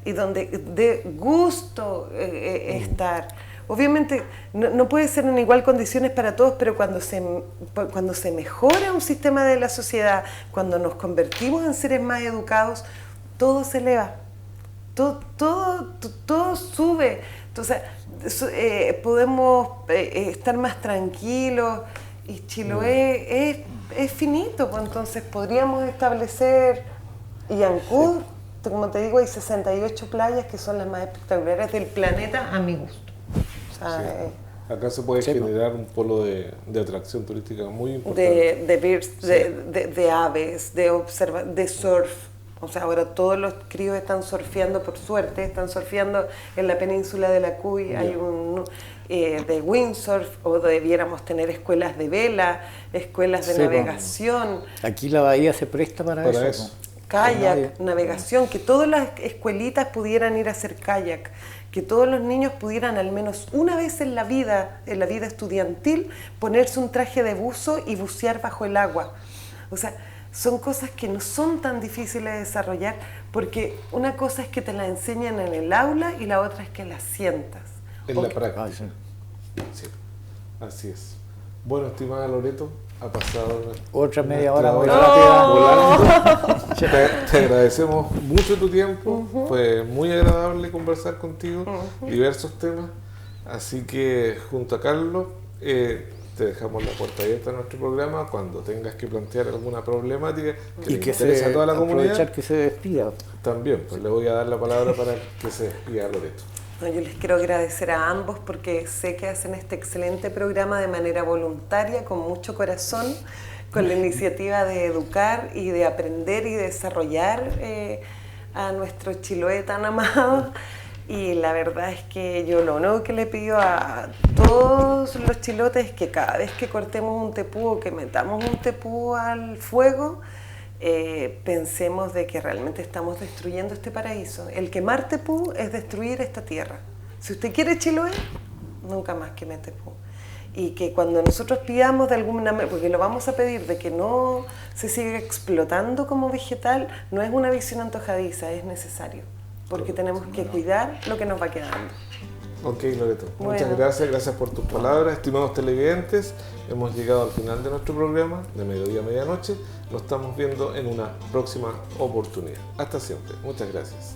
y donde de gusto estar. Obviamente no puede ser en igual condiciones para todos, pero cuando se mejora un sistema de la sociedad, cuando nos convertimos en seres más educados, todo se eleva, todo sube. Entonces podemos estar más tranquilos y Chiloé es finito, pues entonces podríamos establecer, y Ancud, como te digo, hay 68 playas que son las más espectaculares del planeta a mi gusto. O sea, sí. Acá se puede generar un polo de atracción turística muy importante. De aves, de surf. O sea, ahora todos los críos están surfeando, por suerte, están surfeando en la península de la Cuy. Hay un de windsurf, o debiéramos tener escuelas de vela, escuelas de navegación. Aquí la bahía se presta para eso. Kayak, navegación, que todas las escuelitas pudieran ir a hacer kayak, que todos los niños pudieran al menos una vez en la vida estudiantil, ponerse un traje de buzo y bucear bajo el agua. O sea, son cosas que no son tan difíciles de desarrollar, porque una cosa es que te la enseñan en el aula y la otra es que la sientas. En la práctica. Sí, así es. Bueno, estimada Loreto, ha pasado otra media hora muy rápida. Te agradecemos mucho tu tiempo, fue muy agradable conversar contigo, diversos temas, así que junto a Carlos te dejamos la puerta abierta a nuestro programa cuando tengas que plantear alguna problemática que le interese a toda la comunidad. Aprovechar que se despida. También, pues le voy a dar la palabra para que se despida Loreto. Yo les quiero agradecer a ambos porque sé que hacen este excelente programa de manera voluntaria, con mucho corazón, con la iniciativa de educar y de aprender y desarrollar a nuestro Chiloé tan amado. Y la verdad es que yo lo único que le pido a todos los chilotes es que cada vez que cortemos un tepú o que metamos un tepú al fuego, pensemos de que realmente estamos destruyendo este paraíso. El quemar tepú es destruir esta tierra. Si usted quiere Chiloé, nunca más queme tepú. y que cuando nosotros pidamos de alguna manera, porque lo vamos a pedir, de que no se siga explotando como vegetal, no es una visión antojadiza, es necesario, porque tenemos que cuidar lo que nos va quedando. Ok, Loreto. Bueno. Muchas gracias por tus palabras. Estimados televidentes, hemos llegado al final de nuestro programa de Mediodía a Medianoche. Nos estamos viendo en una próxima oportunidad. Hasta siempre. Muchas gracias.